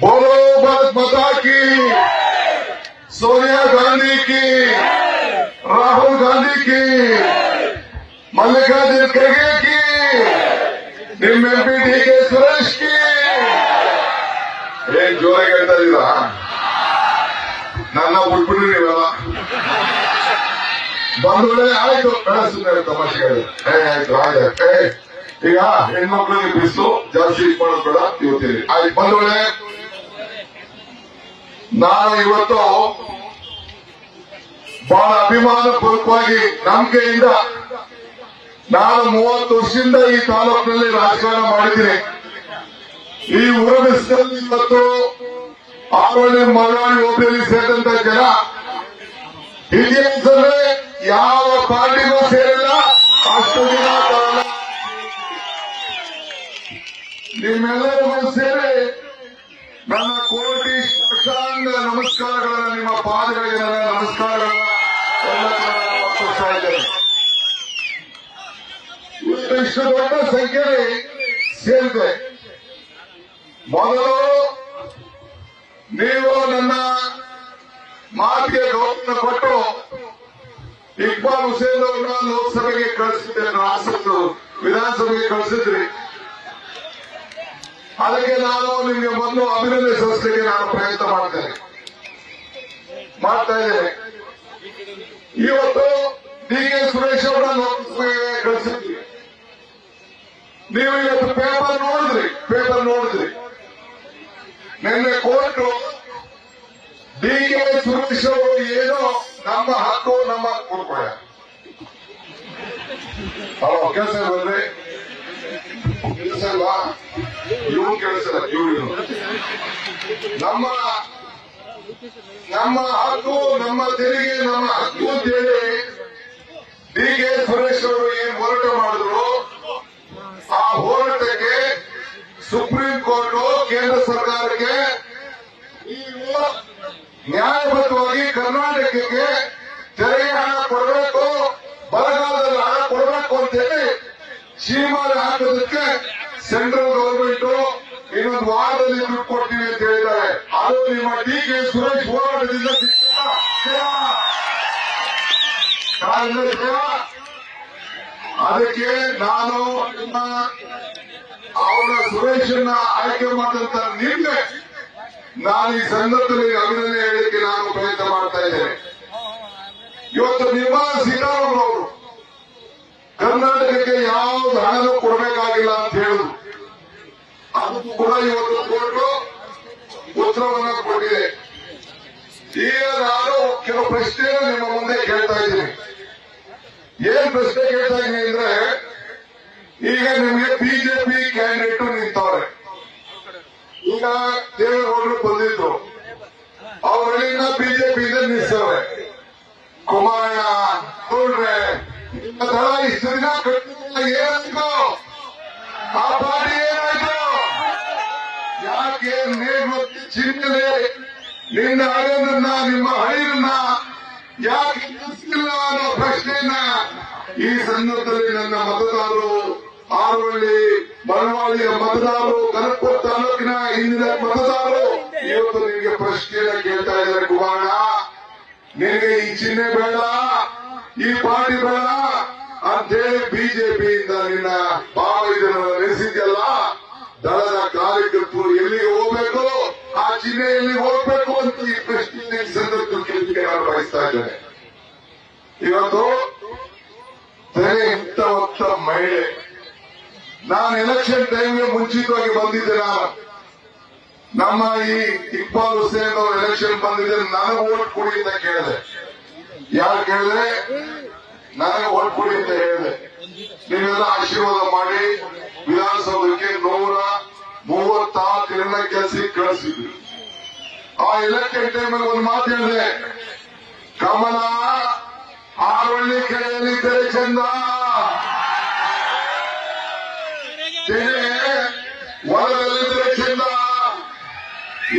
बोलो भारत माता की, सोनिया गांधी की, राहुल गांधी की, मल्लिकार्जुन खड़गे की, ನಿಮ್ಮ ಎಂಪಿ ಡಿ.ಕೆ. ಸುರೇಶ್ की ಏನ್ ಜೋರಾಗಿ ಹೇಳ್ತಾ ಇದ್ದೀರಾ? ನನ್ನ ಬಿಟ್ಬಿಡ್ರಿ ನೀವೆಲ್ಲ ಬಂಧುಗಳೇ. ಆಯ್ತು, ಬೆಳೆಸಿದ್ದಾರೆ ತಮಾಷೆಗಳು. ಆಯ್ತು ಆಯ್ತು. ಈಗ ಹೆಣ್ಮಕ್ಳಿಗೆ ಬಿಸಿಲು ಜಾಸ್ತಿ ಮಾಡೋದು ಬೇಡ ಇವತ್ತಿಲ್ಲಿ. ಆಯ್ತು ಬಂಧುಗಳೇ, ನಾನು ಇವತ್ತು ಬಹಳ ಅಭಿಮಾನ ಪೂರ್ವಕವಾಗಿ ನಂಬಿಕೆಯಿಂದ ನಾನು 30 ವರ್ಷದಿಂದ ಈ ತಾಲೂಕಿನಲ್ಲಿ ರಾಜಕಾರಣ ಮಾಡಿದ್ದೀನಿ. ಈ ಊರಬಿಸಿಲಲ್ಲಿ ಇವತ್ತು ಆವರಣೆ ಮಳವಳ್ಳಿ ಹೋಬಳಿಯಲ್ಲಿ ಸೇರಿದಂತ ಜನ ಇತಿಹಾಸವೇ ಯಾವ ಪಾರ್ಟಿಗೂ ಸೇರಿಲ್ಲ. ಅಷ್ಟು ದಿನ ಕಾಲ ನಿಮ್ಮೆಲ್ಲರಿಗೂ ಸೇರಿ ನನ್ನ ಕೋಟಿ ಸಾಷ್ಟಾಂಗ ನಮಸ್ಕಾರಗಳನ್ನ, ನಿಮ್ಮ ಪಾದಗಳಿಗೆ ನನ್ನ ನಮಸ್ಕಾರಗಳನ್ನ ಅರ್ಪಿಸ್ತಾ ಇದ್ದೇನೆ. ಇಷ್ಟು ದೊಡ್ಡ ಸಂಖ್ಯೆಯಲ್ಲಿ ಸೇರಿದೆ. ಮೊದಲು ನೀವು ನನ್ನ ಮಾತಿಗೆ ಗೌರವ ಕೊಟ್ಟು ಇಕ್ಬಾಲ್ ಹುಸೇನ್ ಅವರನ್ನ ಲೋಕಸಭೆಗೆ ಕಳಿಸಿದ್ದೇನೆ, ಹಾಸನ ವಿಧಾನಸಭೆಗೆ ಕಳಿಸಿದ್ರಿ. ಅದಕ್ಕೆ ನಾನು ನಿಮಗೆ ಮೊದಲು ಅಭಿನಂದನೆ ಸಲ್ಲಿಸಲಿಕ್ಕೆ ನಾನು ಪ್ರಯತ್ನ ಮಾಡ್ತಾ ಇದ್ದೇನೆ. ಇವತ್ತು ಡಿ.ಕೆ. ಸುರೇಶ್ ಅವರನ್ನ ಲೋಕಸಭೆಗೆ ಕಳಿಸಿದ್ವಿ. ನೀವು ಇವತ್ತು ಪೇಪರ್ ನೋಡಿದ್ರಿ. ನಿನ್ನೆ ಕೋರ್ಟ್ ಡಿ.ಕೆ. ಸುರೇಶ್ ಅವರು ಏನೋ ನಮ್ಮ ಹಕ್ಕು ಕೊಡ್ಕೊಳ ಕೆಲಸ ಬಂದ್ರೆ ಕೆಲಸ ಅಲ್ವಾ, ಇವ್ರು ಕೆಲಸ ಇವ್ರು ನಮ್ಮ ಹಕ್ಕು, ನಮ್ಮ ತೆರಿಗೆ, ನಮ್ಮ ಹಕ್ಕು ಅಂತೇಳಿ ಡಿ.ಕೆ. ಸುರೇಶ್ ಅವರು ಏನ್ ಹೋರಾಟ ಮಾಡಿದ್ರು, ಆ ಹೋರಾಟಕ್ಕೆ ಸುಪ್ರೀಂ ಕೋರ್ಟ್ ಕೇಂದ್ರ ಸರ್ಕಾರಕ್ಕೆ ನ್ಯಾಯಬದ್ಧವಾಗಿ ಕರ್ನಾಟಕಕ್ಕೆ ತೆರಿಗೆ ಹಣ ಕೊಡಬೇಕು, ಬರಗಾಲದಲ್ಲಿ ಹಣ ಕೊಡಬೇಕು ಅಂತೇಳಿ ಸೀಮಾರೆ ಹಾಕೋದಕ್ಕೆ ಸೆಂಟ್ರಲ್ ಗವರ್ಮೆಂಟ್ ಇನ್ನೊಂದು ವಾರದಲ್ಲಿ ದುಡ್ಡು ಕೊಡ್ತೀವಿ ಅಂತ ಹೇಳಿದ್ದಾರೆ. ಅದು ನಿಮ್ಮ ಡಿ.ಕೆ. ಸುರೇಶ್ ಹೋರಾಟದಿಂದ ಅದಕ್ಕೆ ನಾನು ಅವರ ಸುರೇಶನ್ನ ಆಯ್ಕೆ ಮಾಡಿದಂತ ನಿನ್ನೆ ನಾನು ಈ ಸಂದರ್ಭದಲ್ಲಿ ಅಭಿನಂದನೆ ಹೇಳಲಿಕ್ಕೆ ನಾನು ಪ್ರಯತ್ನ ಮಾಡ್ತಾ ಇದ್ದೇನೆ. ಇವತ್ತು ನಿರ್ಮಲಾ ಸೀತಾರಾಮನ್ ಅವರು ಕರ್ನಾಟಕಕ್ಕೆ ಯಾವ್ದು ಹಣನೂ ಕೊಡಬೇಕಾಗಿಲ್ಲ ಅಂತ ಹೇಳಿದ್ರು. ಅದು ಕೂಡ ಇವತ್ತು ಕೋರ್ಟ್ ಉತ್ತರವನ್ನ ಕೊಟ್ಟಿದೆ. ಈಗ ನಾನು ಕೆಲವು ಪ್ರಶ್ನೆಯನ್ನು ನಿಮ್ಮ ಮುಂದೆ ಕೇಳ್ತಾ ಇದ್ದೀನಿ. ಏನ್ ಪ್ರಶ್ನೆ ಕೇಳ್ತಾ ಇದ್ದೀನಿ ಅಂದ್ರೆ, ಈಗ ನಿಮಗೆ ಬಿಜೆಪಿ ಕ್ಯಾಂಡಿಡೇಟ್ ನಿಂತವ್ರೆ. ಈಗ ದೇವೇಗೌಡರು ಬಂದಿದ್ರು, ಅವರಲ್ಲಿನ ಬಿಜೆಪಿಯಿಂದ ನಿಲ್ಸವ್ರೆ. ಕುಮಾರಣ್ಣ ನೋಡ್ರೆ ದಳ ಇಷ್ಟು ದಿನ ಏನಾಯ್ತು, ಆ ಪಾರ್ಟಿ ಏನಾಯ್ತು, ಯಾಕೆ ನೇಮಕ್ಕೆ ಚಿಹ್ನೆ ನಿನ್ನ ಹಳೆಯನ್ನ ನಿಮ್ಮ ಹಳೆಯನ್ನ ಯಾಕೆ ನಿಲ್ಲಿಸಿಲ್ಲ ಅನ್ನೋ ಪ್ರಶ್ನೆಯನ್ನ ಈ ಸಂದರ್ಭದಲ್ಲಿ ನನ್ನ ಮತದಾರರು, ಆರವಳ್ಳಿ ಬನವಾಳಿಯ ಮತದಾರರು, ಕನಕಪುರ ತಾಲೂಕಿನ ಹಿಂದಿನ ಮತದಾರರು ಇವತ್ತು ನಿಮಗೆ ಪ್ರಶ್ನೆಯನ್ನ ಕೇಳ್ತಾ ಇದ್ದಾರೆ. ಕುಮಾರಣ್ಣ, ನಿನಗೆ ಈ ಚಿಹ್ನೆ ಬೇಡ, ಈ ಪಾರ್ಟಿ ಬೇಡ ಅಂತೇಳಿ ಬಿಜೆಪಿಯಿಂದ ನಿನ್ನ ಭಾವ ಇದನ್ನು ನಡೆಸಿದ್ಯಲ್ಲ, ದಳದ ಕಾರ್ಯಕರ್ತರು ಎಲ್ಲಿಗೆ ಹೋಗ್ಬೇಕು, ಆ ಚಿಹ್ನೆ ಎಲ್ಲಿಗೆ ಹೋಗ್ಬೇಕು ಅಂತ ಈ ಪ್ರಶ್ನೆ ಸಂದರ್ಭಕ್ಕೆ ನಾನು ಬಯಸ್ತಾ ಇದ್ದೇನೆ. ಇವತ್ತು ತೆರೆ ಇಂಥ ಮಹಿಳೆ, ನಾನು ಎಲೆಕ್ಷನ್ ಟೈಮ್ಗೆ ಮುಂಚಿತವಾಗಿ ಬಂದಿದ್ದೆ. ನಮ್ಮ ಈ ಇಕ್ಬಾಲ್ ಹುಸೇನ್ ಅವರು ಎಲೆಕ್ಷನ್ ಬಂದಿದ್ದೆ, ನನಗೆ ಓಟ್ ಕೊಡಿ ಅಂತ ಕೇಳಿದೆ. ಯಾರು ಕೇಳಿದ್ರೆ ನನಗೆ ಓಟ್ ಕೊಡಿ ಅಂತ ಹೇಳಿದೆ. ನೀವೆಲ್ಲ ಆಶೀರ್ವಾದ ಮಾಡಿ ವಿಧಾನಸೌಧಕ್ಕೆ 134 ಜನ ಕೆಲಸ ಕಳಿಸಿದ್ರು. ಆ ಎಲೆಕ್ಷನ್ ಟೈಮಲ್ಲಿ ಒಂದು ಮಾತು ಹೇಳಿದೆ, ಕಮಲ ಆರವಳ್ಳಿ ಕೆರೆಯಲ್ಲಿ ತೆರೆ ಚಂದ, ಹೊಲದಲ್ಲಿದ್ದರೆ ಚಂದ,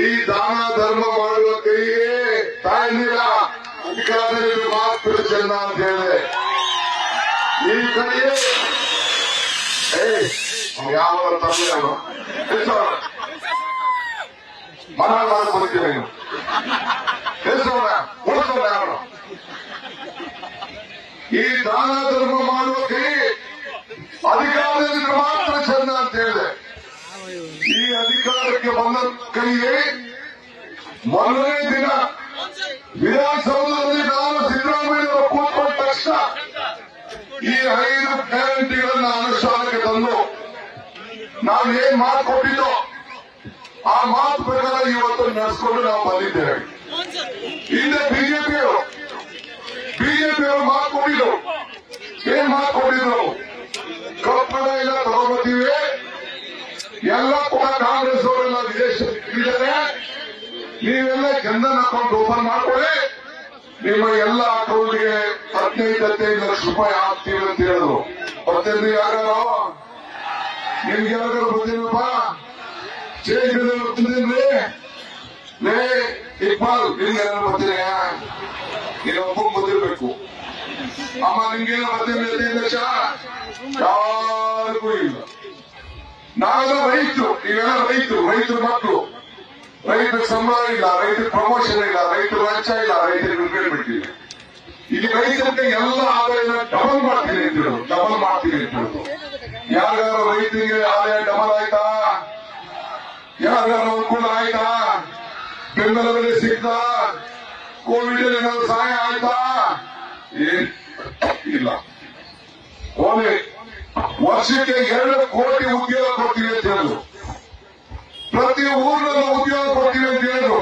ಈ ದಾನ ಧರ್ಮ ಮಾಡುವ ಕೈಗೆ ತಾಯಿಲ್ಲ, ಅಧಿಕಾರದಲ್ಲಿ ಮಾತ್ರ ಚಂದ ಅಂತ ಹೇಳಿದೆ. ಈ ಕಡೆಯೇ ಯಾವ ತಮ್ಮ ಮನ ಬರ್ತೀವಿ ನೀವು ಕೆಲಸವನ್ನ ಉಳಿಸೋಣ ಅವರು ಈ ದಾನ ಧರ್ಮ ಮಾಡುವ ಕೈ ಅಧಿಕಾರದಲ್ಲಿ ಮಾತ್ರ ಚಂದ ಅಂತ ಹೇಳಿದೆ. ಈ ಅಧಿಕಾರಕ್ಕೆ ಬಂದ ಕೈಗೆ ಮೊದಲನೇ ದಿನ ವಿಧಾನಸೌಧದಲ್ಲಿ ನಾನು ಸಿದ್ದರಾಮಯ್ಯ ಅವರು ಕೂತ್ಕೊಂಡ ತಕ್ಷಣ ಈ 5 ಗ್ಯಾರಂಟಿಗಳನ್ನ ಅನುಷ್ಠಾನಕ್ಕೆ ತಂದು ನಾವು ಏನ್ ಮಾತು ಕೊಟ್ಟಿದ್ದೋ ಆ ಮಾತು ಪ್ರಕಾರ ಇವತ್ತು ನಡೆಸಿಕೊಂಡು ನಾವು ಬಂದಿದ್ದೇವೆ. ಹಿಂದೆ ಬಿಜೆಪಿಯವರು ಮಾತು ಕೊಟ್ಟಿದ್ರು. ಏನ್ ಮಾತು ಕೊಟ್ಟಿದ್ರು? ಕಪ್ಪಣ ಎಲ್ಲ ತಗೊಂಡ್ಬರ್ತೀವಿ, ಎಲ್ಲ ಕೂಡ ಕಾಂಗ್ರೆಸ್ ಅವರೆಲ್ಲ ವಿದೇಶಿದ್ದಾರೆ, ನೀವೆಲ್ಲ ಜನಧನ್ ಅಕೌಂಟ್ ಓಪನ್ ಮಾಡ್ಕೊಳ್ಳಿ, ನಿಮ್ಮ ಎಲ್ಲ ಅಕೌಂಟ್ಗೆ 15 ಲಕ್ಷ ರೂಪಾಯಿ ಹಾಕ್ತೀವಿ ಅಂತ ಹೇಳಿದ್ರು. ಬರ್ತಿದ್ರಿ ಯಾರು? ನಿಮ್ಗೆ ಯಾರು ಬರ್ತೀನಪ್ಪ? ಸ್ಟೇಜ್ ಮೇಲೆ ಬರ್ತಿದ್ದೀನಿ ಲೇ ಇಕ್ಬಾಲ್, ನಿಮ್ಗೆ ಯಾರು ಬರ್ತೀನಿ? ನೀನು ಒಬ್ಬಂಗೆ ಬಂದಿರ್ಬೇಕು. ಅಮ್ಮ ನಿಮ್ಗೇನು ಬರ್ತೀನಿ 15 ಲಕ್ಷ? ಯಾರಿಗೂ ಇಲ್ಲ. ನಾವೆಲ್ಲ ರೈತರು, ನೀವೆಲ್ಲ ರೈತರ ಮಕ್ಕಳು. ರೈತರ ಸಂಬಳ ಇಲ್ಲ, ರೈತರ ಪ್ರಮೋಷನ್ ಇಲ್ಲ, ರೈತರ ಲಂಚ ಇಲ್ಲ, ರೈತರಿಗೆ ಬಿಟ್ಟಿದ್ದೀವಿ. ಈಗ ರೈತರಿಗೆ ಎಲ್ಲ ಆದಾಯನ ಡಬಲ್ ಮಾಡ್ತೀನಿ ಅಂತ ಹೇಳೋದು. ಯಾರ್ಯಾರ ರೈತರಿಗೆ ಆದಾಯ ಡಬಲ್ ಆಯ್ತಾ? ಯಾರ್ಯಾರ ಅನುಕೂಲ ಆಯ್ತಾ? ಬೆಂಬಲ ಬೆಲೆ ಸಿಗ್ತಾ? ಕೋವಿಡ್ ಏನಾದ್ರು ಸಹಾಯ ಆಯ್ತಾ? ಇಲ್ಲ. ಓದಿ ವರ್ಷಕ್ಕೆ 2 ಕೋಟಿ ಉದ್ಯೋಗ ಕೊಡ್ತೀವಿ ಅಂತ ಹೇಳಿದ್ರು. ಪ್ರತಿ ಊರಿನಲ್ಲೂ ಉದ್ಯೋಗ ಕೊಡ್ತೀವಿ ಅಂತ ಹೇಳಿದ್ರು.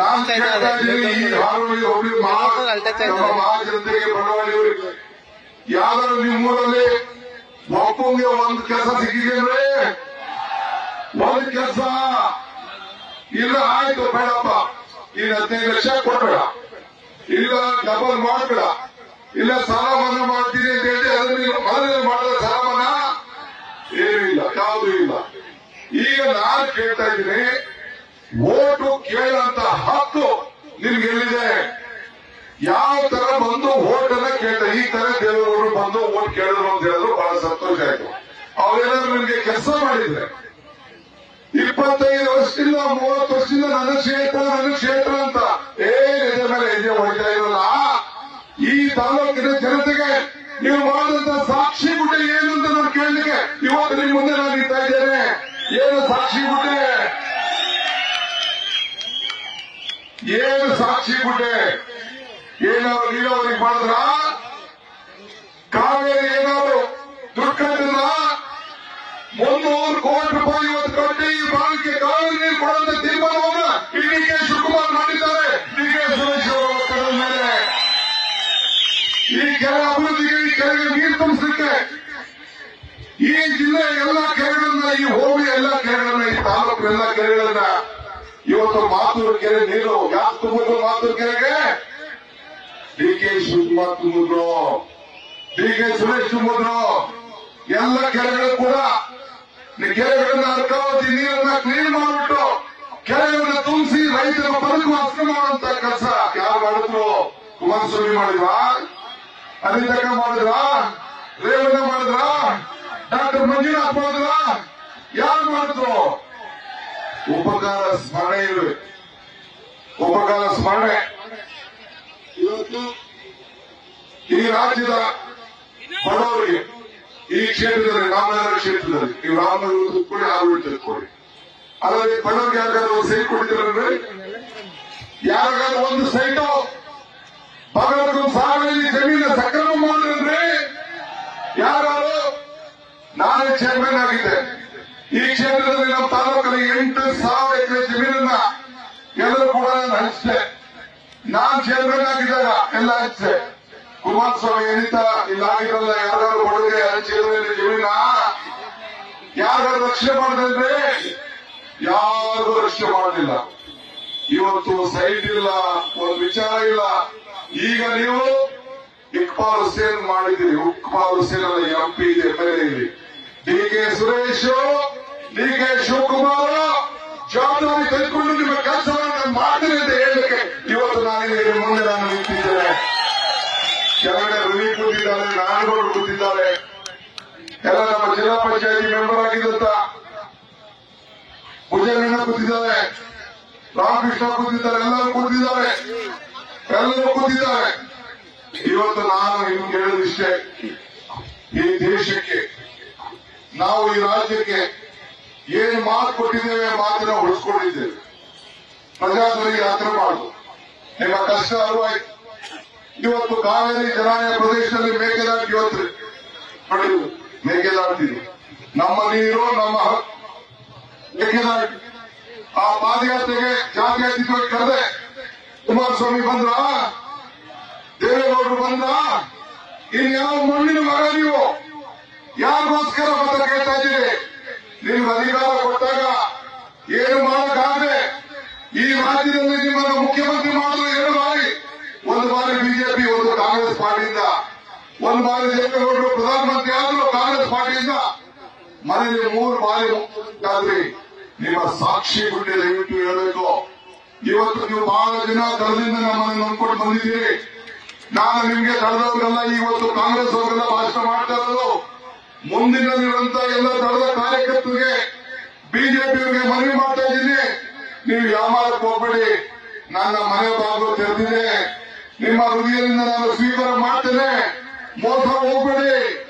ನಾನು ಕೇಳ್ತಾ ಇದ್ದೀನಿ, ಈ ಹಾರೋಳಿ ಹೋಗಿ ಮಹಾಜನತೆಗೆ ಬಡವಳಿಯವರಿಗೆ ಯಾವ್ದಾದ್ರು ನಿಮ್ಮೂರಲ್ಲಿ ಒಬ್ಬಂಗೆ ಒಂದು ಕೆಲಸ ಸಿಕ್ಕಿದೆ ಅಂದ್ರೆ ಒಂದು ಕೆಲಸ ಇಲ್ಲ, ಆಯ್ತು ಬೇಡಪ್ಪ, ಈಗ 15 ಲಕ್ಷ ಕೊಡ್ಬೇಡ, ಇಲ್ಲ ಡಬಲ್ ಮಾಡ್ಬೇಡ, ಇಲ್ಲ ಸಾಲ ಮನ್ನಾ ಮಾಡ್ತೀನಿ ಅಂತ ಹೇಳಿ ಅದನ್ನ ಮೊದಲೇ ಮಾಡಿದ ಸಾಲ ಮನ್ನಾ ಏನೂ ಇಲ್ಲ, ಯಾವುದೂ ಇಲ್ಲ. ಈಗ ನಾನು ಕೇಳ್ತಾ ಇದ್ದೀನಿ, ಓಟು ಕೇಳಂತ ಹಕ್ಕು ನಿಮ್ಗೆ ಎಲ್ಲಿದೆ? ಯಾವ ತರ ಬಂದು ಓಟ್ ಅನ್ನ ಕೇಳ್ತಾ? ಈ ತರ ದೇವರು ಬಂದು ಓಟ್ ಕೇಳಿದ್ರು ಅಂತ ಹೇಳಿದ್ರು, ಬಹಳ ಸಂತೋಷ ಆಯ್ತು. ಅವ್ರೇನಾದ್ರು ನಿಮ್ಗೆ ಕೆಲಸ ಮಾಡಿದ್ರೆ 25 ವರ್ಷದಿಂದ 30 ವರ್ಷದಿಂದ ನನ್ನ ಕ್ಷೇತ್ರ ಅಂತ ಹೆಜ್ಜೆ ಮೇಲೆ ಹೆಜ್ಜೆ ಹೊಡಿತಾ ಇರಲ್ಲ. ಈ ತಾಲೂಕಿನ ಜನತೆಗೆ ನೀವು ಮಾಡಿದಂತ ಸಾಕ್ಷಿ ಗುಡ್ಡೆ ಏನು ಅಂತ ನಾನು ಕೇಳಲಿಕ್ಕೆ ಇವತ್ತು ನಿಮ್ಮ ಮುಂದೆ ನಾನು ನಿಂತಾ ಇದ್ದೇನೆ. ಏನು ಸಾಕ್ಷಿ ಗುಡ್ಡೆ? ಏನು ಸಾಕ್ಷಿ ಗುಡ್ಡೆ? ಏನಾದ್ರು ನೀರಾವರಿ ಮಾಡಿದ್ರ? ಕಾವೇರಿ ಏನಾದ್ರು ದುಡ್ಡಿಲ್ಲ? 300 ಕೋಟಿ ರೂಪಾಯಿ ಇವತ್ತು ಕಟ್ಟಿ ಈ ಭಾಗಕ್ಕೆ ಕಾವೇರಿ ನೀರು ಕೊಡುವಂತ ತೀರ್ಮಾನವನ್ನು ಡಿ.ಕೆ. ಶಿವಕುಮಾರ್ ಮಾಡಿದ್ದಾರೆ. ಡಿ.ಕೆ. ಸುರೇಶ್ ಅವರ ಒತ್ತಡದ ಮೇಲೆ ಈ ಕೆರೆ ಅಭಿವೃದ್ಧಿಗೆ, ಈ ಕೆರೆಗೆ ನೀರು ತುಂಬಿಸಲಿಕ್ಕೆ ಈ ಜಿಲ್ಲೆಯ ಎಲ್ಲ ಕೆರೆಗಳನ್ನ, ಈ ಹೋಬಳಿ ಎಲ್ಲ ಕೆರೆಗಳನ್ನ, ಈ ತಾಲೂಕಿನ ಎಲ್ಲ ಕೆರೆಗಳನ್ನ ಇವತ್ತು ಮಾತೂರು ಕೆರೆ ನೀರು ಯಾಕೆ ತುಂಬಿದ್ರು? ಮಾತೂರು ಕೆರೆಗೆ ಡಿ.ಕೆ. ಶಿವಕುಮಾರ್ ತುಂಬಿದ್ರು, ಡಿ.ಕೆ. ಸುರೇಶ್ ತುಂಬಿದ್ರು. ಎಲ್ಲ ಕೆರೆಗಳು ಕೂಡ ಕೆರೆಗಳನ್ನ ಅರ್ಕಾವತಿ ನೀರನ್ನ ಕ್ಲೀನ್ ಮಾಡಿಬಿಟ್ಟು ಕೆರೆಗಳನ್ನ ತುಂಬಿಸಿ ರೈತರ ಬದುಕು ಹಸನು ಮಾಡುವಂತ ಕೆಲಸ ಯಾರು ಮಾಡಿದ್ರು? ಕುಮಾರಸ್ವಾಮಿ ಮಾಡಿದ್ರಾ? ಅನಿತಕ್ಕ ಮಾಡಿದ್ರಾ? ರೇವಣ್ಣ ಮಾಡಿದ್ರಾ? ಡಾಕ್ಟರ್ ಮಂಜುನಾಥ್ ಮಾಡಿದ್ರಾ? ಯಾರು ಮಾಡಿದ್ರು? ಉಪಕಾರ ಸ್ಮರಣೆ ಇವೆ, ಉಪಕಾರ ಸ್ಮರಣೆ. ಇವತ್ತು ಈ ರಾಜ್ಯದ ಬಡವರಿಗೆ ಈ ಕ್ಷೇತ್ರದಲ್ಲಿ, ರಾಮನಗರ ಕ್ಷೇತ್ರದಲ್ಲಿ ನೀವು ರಾಮನಗರ ಕೊಡಿ, ಆಡಳಿತ ಕೊಡಿ, ಅದರಲ್ಲಿ ಬಡವರಿಗೆ ಯಾರಿಗಾದ್ರು ಒಂದು ಸೈಟ್ ಕೊಟ್ಟಿದ್ರೆ, ಯಾರಿಗಾದ್ರು ಒಂದು ಸೈಟು ಬಡವರಿಗೂ ಸಾಗಲಿ ಜಮೀನು ಸಕ್ರಮ ಮಾಡಿದ್ರೆ ಯಾರು? ನಾನೇ ಚೇರ್ಮನ್ ಆಗಿದ್ದೆ. ಈ ಕ್ಷೇತ್ರದಲ್ಲಿ ನಮ್ಮ ತಾಲೂಕಲ್ಲಿ 8,000 ಎಕರೆ ಜಮೀನನ್ನ ಎಲ್ಲರೂ ಕೂಡ ನಾನು ಹಂಚಿದೆ. ನಾನ್ ಚೇರ್ಮನ್ ಆಗಿದ್ದಾಗ ಎಲ್ಲ ಹಂಚಿದೆ. ಕುಮಾರಸ್ವಾಮಿ ಎಣಿತ ಇಲ್ಲಾಗಿರಲ್ಲ, ಯಾರು ಬಡವರಿಗೆ ಚೇರ್ಮನ್ ಜಮೀನ ಯಾರು ರಕ್ಷಣೆ ಮಾಡಿದ್ರೆ? ಯಾರು ರಕ್ಷಣೆ ಮಾಡಲಿಲ್ಲ. ಇವತ್ತು ಸೈಟ್ ಇಲ್ಲ, ಒಂದು ವಿಚಾರ ಇಲ್ಲ. ಈಗ ನೀವು ಇಕ್ಬಾಲ್ ಹುಸೇನ್ ಮಾಡಿದ್ದೀರಿ. ಇಕ್ಬಾಲ್ ಹುಸೇನ್ ಅಲ್ಲ, MP ಇದೆ, MLA ಇದೆ. ಡಿ.ಕೆ. ಸುರೇಶ್, ಡಿ.ಕೆ. ಶಿವಕುಮಾರ್ ಜವಾಬ್ದಾರಿ ತೆಗೆದುಕೊಂಡು ನಿಮ್ಮ ಕೆಲಸವನ್ನು ಮಾಡ್ತೀನಿ ಅಂತ ಹೇಳಲಿಕ್ಕೆ ಇವತ್ತು ನಾನು ಮುಂದೆ ನಾನು ನಿಂತಿದ್ದೇನೆ. ಕೆಳಗಡೆ ರವಿ ಕೂತಿದ್ದಾರೆ, ನಾರಾಯಣಗೌಡರು ಕೂತಿದ್ದಾರೆ, ಎಲ್ಲ ನಮ್ಮ ಜಿಲ್ಲಾ ಪಂಚಾಯತಿ ಮೆಂಬರ್ ಆಗಿದ್ದಂತ ಭುಜಂಗಣ್ಣ ಕೂತಿದ್ದಾರೆ, ರಾಮಕೃಷ್ಣ ಕೂತಿದ್ದಾರೆ, ಎಲ್ಲರೂ ಕೂತಿದ್ದಾರೆ. ಇವತ್ತು ನಾನು ನಿಮ್ಗೆ ಹೇಳೋದಿಷ್ಟೇ, ಈ ದೇಶಕ್ಕೆ ನಾವು ಈ ರಾಜ್ಯಕ್ಕೆ ಏನ್ ಮಾತು ಕೊಟ್ಟಿದ್ದೇವೆ ಮಾತನ್ನ ಉಳಿಸ್ಕೊಂಡಿದ್ದೇವೆ. ಪ್ರಜಾಧ್ವನಿಗೆ ಯಾತ್ರೆ ಮಾಡುದು ನಿಮ್ಮ ಕಷ್ಟ ಅರಿವಾಯ್ತು. ಇವತ್ತು ಕಾವೇರಿ ಜಲಾನಯ ಪ್ರದೇಶದಲ್ಲಿ ಮೇಕೆದಾಟು ಇವತ್ತು ನೋಡಿ, ಮೇಕೆದಾಡ್ತೀವಿ. ನಮ್ಮ ನೀರು ನಮ್ಮ ಮೇಕೆದಾಟು. ಆ ಪಾದಯಾತ್ರೆಗೆ ಜಾತ್ಯತೀತವಾಗಿ ಕರೆದೆ. ಕುಮಾರಸ್ವಾಮಿ ಬಂದ್ರ, ದೇವೇಗೌಡರು ಬಂದ್ರ, ಇನ್ಯಾವ ಮಣ್ಣಿನ ಮಗ ನೀವು? ಯಾರಿಗೋಸ್ಕರ ಮತ ಕೇಳ್ತಾ ಇದ್ದೀರಿ? ನಿಮ್ಗೆ ಅಧಿಕಾರ ಕೊಟ್ಟಾಗ ಏನು ಮಾಡಕ್ಕಾಗದೆ ಈ ರಾಜ್ಯದಲ್ಲಿ ನಿಮ್ಮನ್ನು ಮುಖ್ಯಮಂತ್ರಿ ಮಾಡಿದ್ರು 2 ಬಾರಿ. ಒಂದು ಬಾರಿ ಬಿಜೆಪಿ, ಒಂದು ಕಾಂಗ್ರೆಸ್ ಪಾರ್ಟಿಯಿಂದ. ಒಂದು ಬಾರಿ ದೇವೇಗೌಡರು ಪ್ರಧಾನಮಂತ್ರಿ ಆದ್ರು ಕಾಂಗ್ರೆಸ್ ಪಾರ್ಟಿಯಿಂದ. ಮನೆಯಲ್ಲಿ 3 ಬಾರಿ ಮುಖ್ಯಮಂತ್ರಿ. ನಿಮ್ಮ ಸಾಕ್ಷಿ ಗುಡ್ಡೆ ದಯವಿಟ್ಟು ಹೇಳಬೇಕು. ಇವತ್ತು ನೀವು ಬಹಳ ದಿನ ತಳದಿಂದ ನಮ್ಮನ್ನು ನಂಬ್ಕೊಂಡು ಬಂದಿದ್ದೀರಿ. ನಾನು ನಿಮ್ಗೆ ತಡೆದವ್ರಿಗೆಲ್ಲ ಇವತ್ತು ಕಾಂಗ್ರೆಸ್ ಅವರೆಲ್ಲ ಭಾಷಣ ಮಾಡ್ತಾ ಇರೋದು, ಮುಂದಿನಲ್ಲಿರುವಂತ ಎಲ್ಲ ತಳದ ಕಾರ್ಯಕರ್ತರಿಗೆ ಬಿಜೆಪಿಯವರಿಗೆ ಮನವಿ ಮಾಡ್ತಾ ಇದ್ದೀನಿ. ನೀವು ಯಾಮಾರಕ್ಕೆ ಹೋಗ್ಬೇಡಿ. ನನ್ನ ಮನೆ ಬಾಗಿಲು ತೆರೆದಿದೆ. ನಿಮ್ಮ ಹೃದಯದಿಂದ ನಾನು ಸ್ವೀಕಾರ ಮಾಡ್ತೇನೆ. ಮೋಸ ಹೋಗ್ಬೇಡಿ.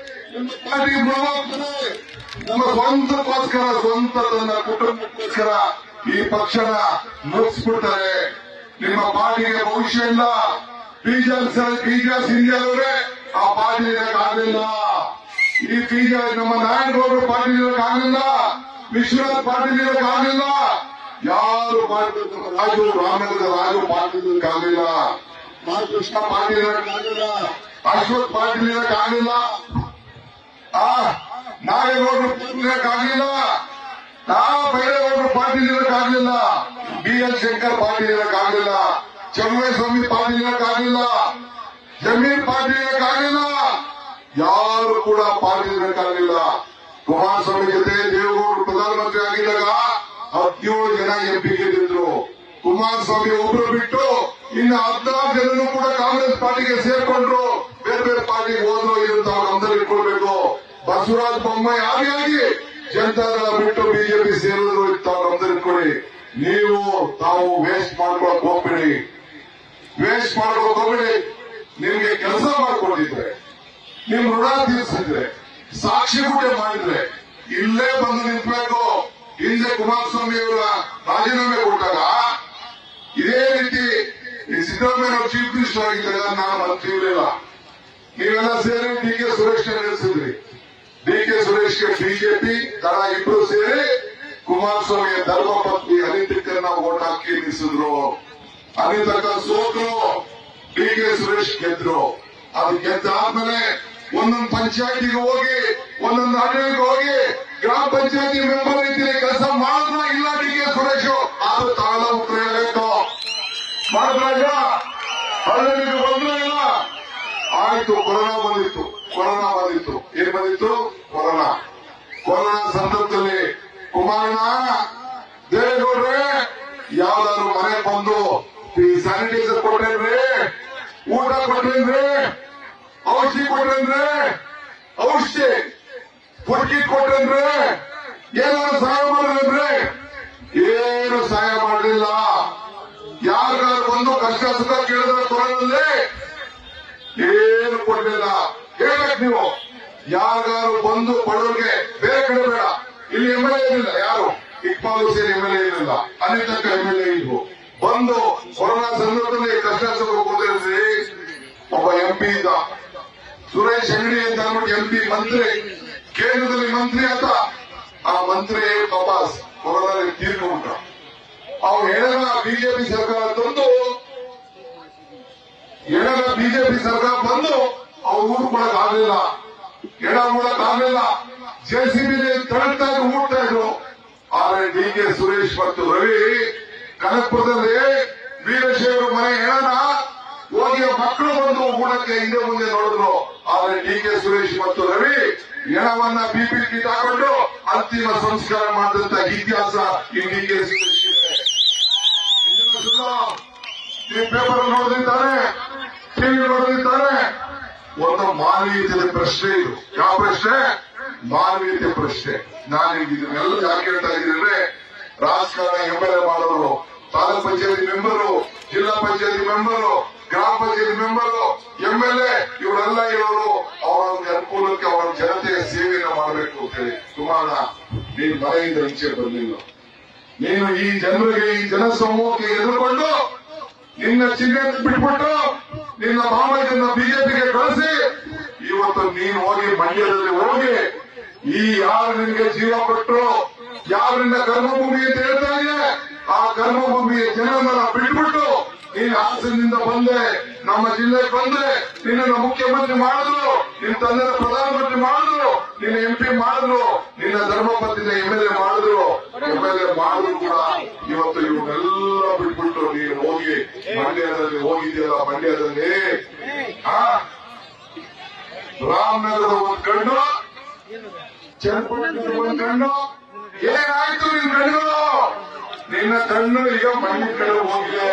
ನಿಮ್ಮ ಪಾರ್ಟಿ ಮುಳುಗೋಗ್ತದೆ. ನಮ್ಮ ಸ್ವಂತಕ್ಕೋಸ್ಕರ, ಸ್ವಂತ ತನ್ನ ಕುಟುಂಬಕ್ಕೋಸ್ಕರ ಈ ಪಕ್ಷನ ಮುಗಿಸ್ಬಿಡ್ತಾರೆ. ನಿಮ್ಮ ಪಾರ್ಟಿಗೆ ಭವಿಷ್ಯ ಇಲ್ಲ. ಬೀಜ ಸಿಂಧಿಯವರೇ ಆ ಪಾರ್ಟಿ ಇರಕ್ಕಾಗಲಿಲ್ಲ. ಈ ಬೀಜ ನಮ್ಮ ನಾರಾಯಣಗೌಡರು ಪಾರ್ಟಿ ಇರಕ್ಕಾಗಲಿಲ್ಲ. ವಿಶ್ವನಾಥ್ ಪಾರ್ಟಿ ಇರಕ್ಕಾಗಲಿಲ್ಲ. ಯಾರು ಪಾರ್ಟಿ, ರಾಜು ರಾಮನಗರದ ರಾಜು ಪಾರ್ಟಿ ಇರಕ್ಕಾಗಲಿಲ್ಲ. ಕೃಷ್ಣ ಪಾರ್ಟಿ ಇರಕ್ಕಾಗಲಿಲ್ಲ. ಅಶ್ವಥ್ ಪಾರ್ಟಿ ಇರಕ್ಕಾಗಲಿಲ್ಲ. ನಾಗೇಗೌಡರು ಪಾರ್ಟಿ ಇರಕ್ಕಾಗಲಿಲ್ಲ. ಬೈರೇಗೌಡರು ಪಾರ್ಟಿ ಇರಕ್ಕಾಗಲಿಲ್ಲ. BL ಶಂಕರ್ ಪಾರ್ಟಿ ಇರಕ್ಕಾಗಲಿಲ್ಲ. ಚನ್ನಸ್ವಾಮಿ ಪಾರ್ಟಿ ಇರಕ್ಕಾಗಲಿಲ್ಲ. ಜಮೀರ್ ಪಾರ್ಟಿ ಇರಕ್ಕಾಗಲಿಲ್ಲ. ಯಾರು ಕೂಡ ಪಾರ್ಟಿ ಇರಕ್ಕಾಗಲಿಲ್ಲ. ಕುಮಾರಸ್ವಾಮಿ ಜೊತೆ ದೇವೇಗೌಡರು ಪ್ರಧಾನಮಂತ್ರಿ ಆಗಿದ್ದಾಗ 17 ಜನ MP ಗೆದ್ದಿದ್ರು. ಕುಮಾರಸ್ವಾಮಿ ಒಬ್ರು ಬಿಟ್ಟು ಇನ್ನು 14 ಜನರು ಕೂಡ ಕಾಂಗ್ರೆಸ್ ಪಾರ್ಟಿಗೆ ಸೇರ್ಕೊಂಡ್ರು. ಬೇರೆ ಬೇರೆ ಪಾರ್ಟಿಗೆ ಹೋದ್ರು. ಇದನ್ನು ತಾವು ಗಮನದಲ್ಲಿ ಇಟ್ಕೊಳ್ಬೇಕು. ಬಸವರಾಜ ಬೊಮ್ಮಾಯಿ ಆಗಿ ಜನತಾದಳ ಬಿಟ್ಟು ಬಿಜೆಪಿ ಸೇರಿದ್ರು. ತಾವು ಗಮನದಲ್ಲಿ ಇಟ್ಕೊಳ್ಳಿ. ನೀವು ತಾವು ವೇಸ್ಟ್ ಮಾಡ್ಕೊಳಕ್ ಹೋಗ್ಬೇಡಿ. ನಿಮ್ಗೆ ಕೆಲಸ ಮಾಡ್ಕೊಂಡಿದ್ರೆ, ನಿಮ್ ಋಣ ತೀರಿಸಿದ್ರೆ, ಸಾಕ್ಷಿ ಕೂಡ ಮಾಡಿದ್ರೆ ಇಲ್ಲೇ ಬಂದು ನಿಂತ್ಬೇಕು. ಹಿಂದೆ ಕುಮಾರಸ್ವಾಮಿ ಅವರ ರಾಜೀನಾಮೆ ಕೊಟ್ಟಾಗ ಇದೇ ರೀತಿ ಸಿದ್ದರಾಮಯ್ಯ ಅವರು ಚೀಫ್ ಮಿನಿಸ್ಟರ್ ಆಗಿದ್ದಾಗ ನಾನು ಮಂತ್ರಿ ಇರಲಿಲ್ಲ. ನೀವೆಲ್ಲ ಸೇರಿ DK ಸುರೇಶ್ ನಿಲ್ಲಿಸಿದ್ರಿ. DK ಸುರೇಶ್ಗೆ ಬಿಜೆಪಿ ದಳ ಇಬ್ರು ಸೇರಿ ಕುಮಾರಸ್ವಾಮಿಯ ಧರ್ಮಪತ್ನಿ ಅನಿತಕ್ಕನ್ನ ಓಟ್ ಹಾಕಿ ನಿಲ್ಲಿಸಿದ್ರು. ಅನಿತಕ್ಕ ಸೋತರು, DK ಸುರೇಶ್ ಗೆದ್ರು. ಅದು ಗೆದ್ದಾದ್ಮೇಲೆ ಒಂದೊಂದು ಪಂಚಾಯತಿಗೆ ಹೋಗಿ, ಒಂದೊಂದು ಹಳ್ಳಿಗೆ ಹೋಗಿ ಗ್ರಾಮ ಪಂಚಾಯತಿ ಮೆಂಬರ್ ರೀತಿಯಲ್ಲಿ ಕೆಲಸ ಮಾಡಿದ್ರ ಇಲ್ಲ DK ಸುರೇಶ್. ಅದು ತಾಳ ಉತ್ತರ ಹೇಳಬೇಕು. ಮಾಡಿದ್ರಾಗ ಹಳ್ಳಿಗೆ ಬಂದ್ರೆ ಇಲ್ಲ. ಆಯ್ತು, ಕೊರೋನಾ ಬಂದಿತ್ತು. ಏನ್ ಬಂದಿತ್ತು? ಕೊರೋನಾ ಸಂದರ್ಭದಲ್ಲಿ ಕುಮಾರಣ್ಣ, ದೇವೇಗೌಡ್ರೆ ಯಾವ್ದಾದ್ರು ಮನೆ ಬಂದು ಈ ಸ್ಯಾನಿಟೈಸರ್ ಕೊಟ್ಟೇನ್ರಿ, ಊಟ ಕೊಟ್ಟೇನ್ರಿ, ಔಷಧಿ ಕೊಟ್ಟೇನ್ರಿ, ಫುಡ್ ಕಿಟ್ ಕೊಟ್ಟೇನ್ರಿ, ಏನಾದ್ರು ಸಹಾಯ ಮಾಡಿದ್ರಿ? ಏನು ಸಹಾಯ ಮಾಡಲಿಲ್ಲ. ಯಾರಿಗಾದ್ರು ಬಂದು ಕಷ್ಟ ಸುಖ ಕೇಳಿದ್ರೆ ಕೊರೋನಲ್ಲಿ ಏನು ಕೊಡಲಿಲ್ಲ. ಹೇಳ್ಬೇಕು ನೀವು. ಯಾರಿಗಾರು ಬಂದು ಬಡವರಿಗೆ ಬೇರೆ ಕಡೆ ಬೇಡ. ಇಲ್ಲಿ MLA ಇರಲಿಲ್ಲ. ಯಾರು ಇಕ್ಬಾಲ್ ಹುಸೇನ್ MLA ಇರಲಿಲ್ಲ. ಅನಿತಕ್ಕ MLA ಇದ್ವು. ಬಂದು ಕೊರೋನಾ ಸಂದರ್ಭದಲ್ಲಿ ಕಷ್ಟ ಸುಖ ಕೂತಿರ್ತೀವಿ. ಒಬ್ಬ MP ಇದ್ದ, ಸುರೇಶ್ ಅಂಗಡಿ ಅಂತ ಅಂದ್ಬಿಟ್ಟು MP ಮಂತ್ರಿ, ಕೇಂದ್ರದಲ್ಲಿ ಮಂತ್ರಿ ಅಂತ. ಆ ಮಂತ್ರಿ ವಾಪಸ್ ಕೊರೋನಾದಲ್ಲಿ ತೀರ್ಕೊಂಡ. ಅವ್ರು ಹೇಳಲ್ಲ ಬಿಜೆಪಿ ಸರ್ಕಾರ ತಂದು, ಬಿಜೆಪಿ ಸರ್ಕಾರ ಬಂದು ಅವ್ರು ಊರು ಕೊಡಕ್ ಆಗ್ಲಿಲ್ಲ. JCB ತಳ್ತಾ ಇದ್ರು, ಊಡ್ತಾ ಇದ್ರು. ಆದ್ರೆ DK ಸುರೇಶ್ ಮತ್ತು ರವಿ ಕನಕಪುರದಲ್ಲಿ ವೀರಶೈವರು ಮನೆ ಹೇಳೋಣ ಹೋಗಿ ಮಕ್ಕಳು ಬಂದು ಊಟಕ್ಕೆ ಹಿಂದೆ ಮುಂದೆ ನೋಡಿದ್ರು. ಆದ್ರೆ DK ಸುರೇಶ್ ಮತ್ತು ರವಿ ಹೆಣವನ್ನ BP ಕಿಟ್ ಹಾಕೊಂಡು ಅಂತಿಮ ಸಂಸ್ಕಾರ ಮಾಡಿದಂತ ಇತಿಹಾಸ ಈ DK ಸುರೇಶ್ ಇದೆ. ಈ ಪೇಪರ್ ನೋಡಿದ್ದಾರೆ, TV ನೋಡಿದ್ದಾರೆ. ಒಂದು ಮಾನವೀಯತೆ ಪ್ರಶ್ನೆ ಇದು. ಯಾವ ಪ್ರಶ್ನೆ? ಮಾನವೀಯತೆ ಪ್ರಶ್ನೆ. ನಾನು ಇದನ್ನೆಲ್ಲ ಯಾಕೆ ಹೇಳ್ತಾ ಇದ್ದೀನಿ ಅಂದ್ರೆ, ರಾಜಕಾರಣ MLA ಮಾಡೋರು ತಾಲೂಕು ಪಂಚಾಯತಿ ಮೆಂಬರು, ಜಿಲ್ಲಾ ಪಂಚಾಯತಿ ಮೆಂಬರು, ಗ್ರಾಮ ಪಂಚಾಯತಿ ಮೆಂಬರು, MLA ಇವರೆಲ್ಲ ಇರೋರು ಅವರ ಅನುಕೂಲಕ್ಕೆ ಅವರ ಜನತೆಯ ಸೇವೆಯನ್ನು ಮಾಡಬೇಕು ಅಂತ ಹೇಳಿ. ಕುಮಾರಣ್ಣ, ನೀನು ಮನೆಯಿಂದ ಈಚೆ ಬರಲಿಲ್ಲ. ನೀನು ಈ ಜನರಿಗೆ, ಈ ಜನಸಮೂಹಕ್ಕೆ ಎದುರುಕೊಂಡು ನಿನ್ನ ಚಿಹ್ನೆ ಬಿಟ್ಬಿಟ್ಟು ನಿನ್ನ ಮಾಮಯ್ಯನ ಬಿಜೆಪಿಗೆ ಕಳಿಸಿ ಇವತ್ತು ನೀನು ಹೋಗಿ ಮಂಡ್ಯದಲ್ಲಿ ಹೋಗಿ ಈ ಯಾರು ನಿನಗೆ ಜೀವ ಕೊಟ್ಟರು, ಯಾರು ನಿನ್ನ ಕರ್ಮಭೂಮಿ ಅಂತ ಹೇಳ್ತಾ ಇದೆ, ಆ ಕರ್ಮಭೂಮಿಯ ಜನರನ್ನ ಬಿಟ್ಬಿಟ್ಟು ನೀನು ಹಾಸನದಿಂದ ಬಂದೆ, ನಮ್ಮ ಜಿಲ್ಲೆಗೆ ಬಂದೆ, ನಿನ್ನನ್ನು ಮುಖ್ಯಮಂತ್ರಿ ಮಾಡಿದ್ರು, ನಿನ್ನ ತಂದೆ ಪ್ರಧಾನಮಂತ್ರಿ ಮಾಡಿದ್ರು, ನಿನ್ನ MP ಮಾಡಿದ್ರು, ನಿನ್ನ ಧರ್ಮಪತ್ನಿನ MLA ಮಾಡಿದ್ರು ಕೂಡ ಇವತ್ತು ಇವನ್ನೆಲ್ಲ ಬಿಟ್ಬಿಟ್ಟು ನೀನು ಹೋಗಿ ಮಂಡ್ಯದಲ್ಲಿ ಹೋಗಿದೆಯಲ್ಲ, ಮಂಡ್ಯದಲ್ಲಿ ರಾಮನಗರದ ಒಂದು ಕಣ್ಣು, ಚನ್ನಪಟ್ಟಣದ ಒಂದು ಕಣ್ಣು, ಏನಾಯ್ತು ನಿನ್ನ ಕಣ್ಣುಗಳು? ನಿನ್ನ ಕಣ್ಣು ಈಗ ಮಂಡ್ಯ ಕಡೆ ಹೋಗಿದೆ.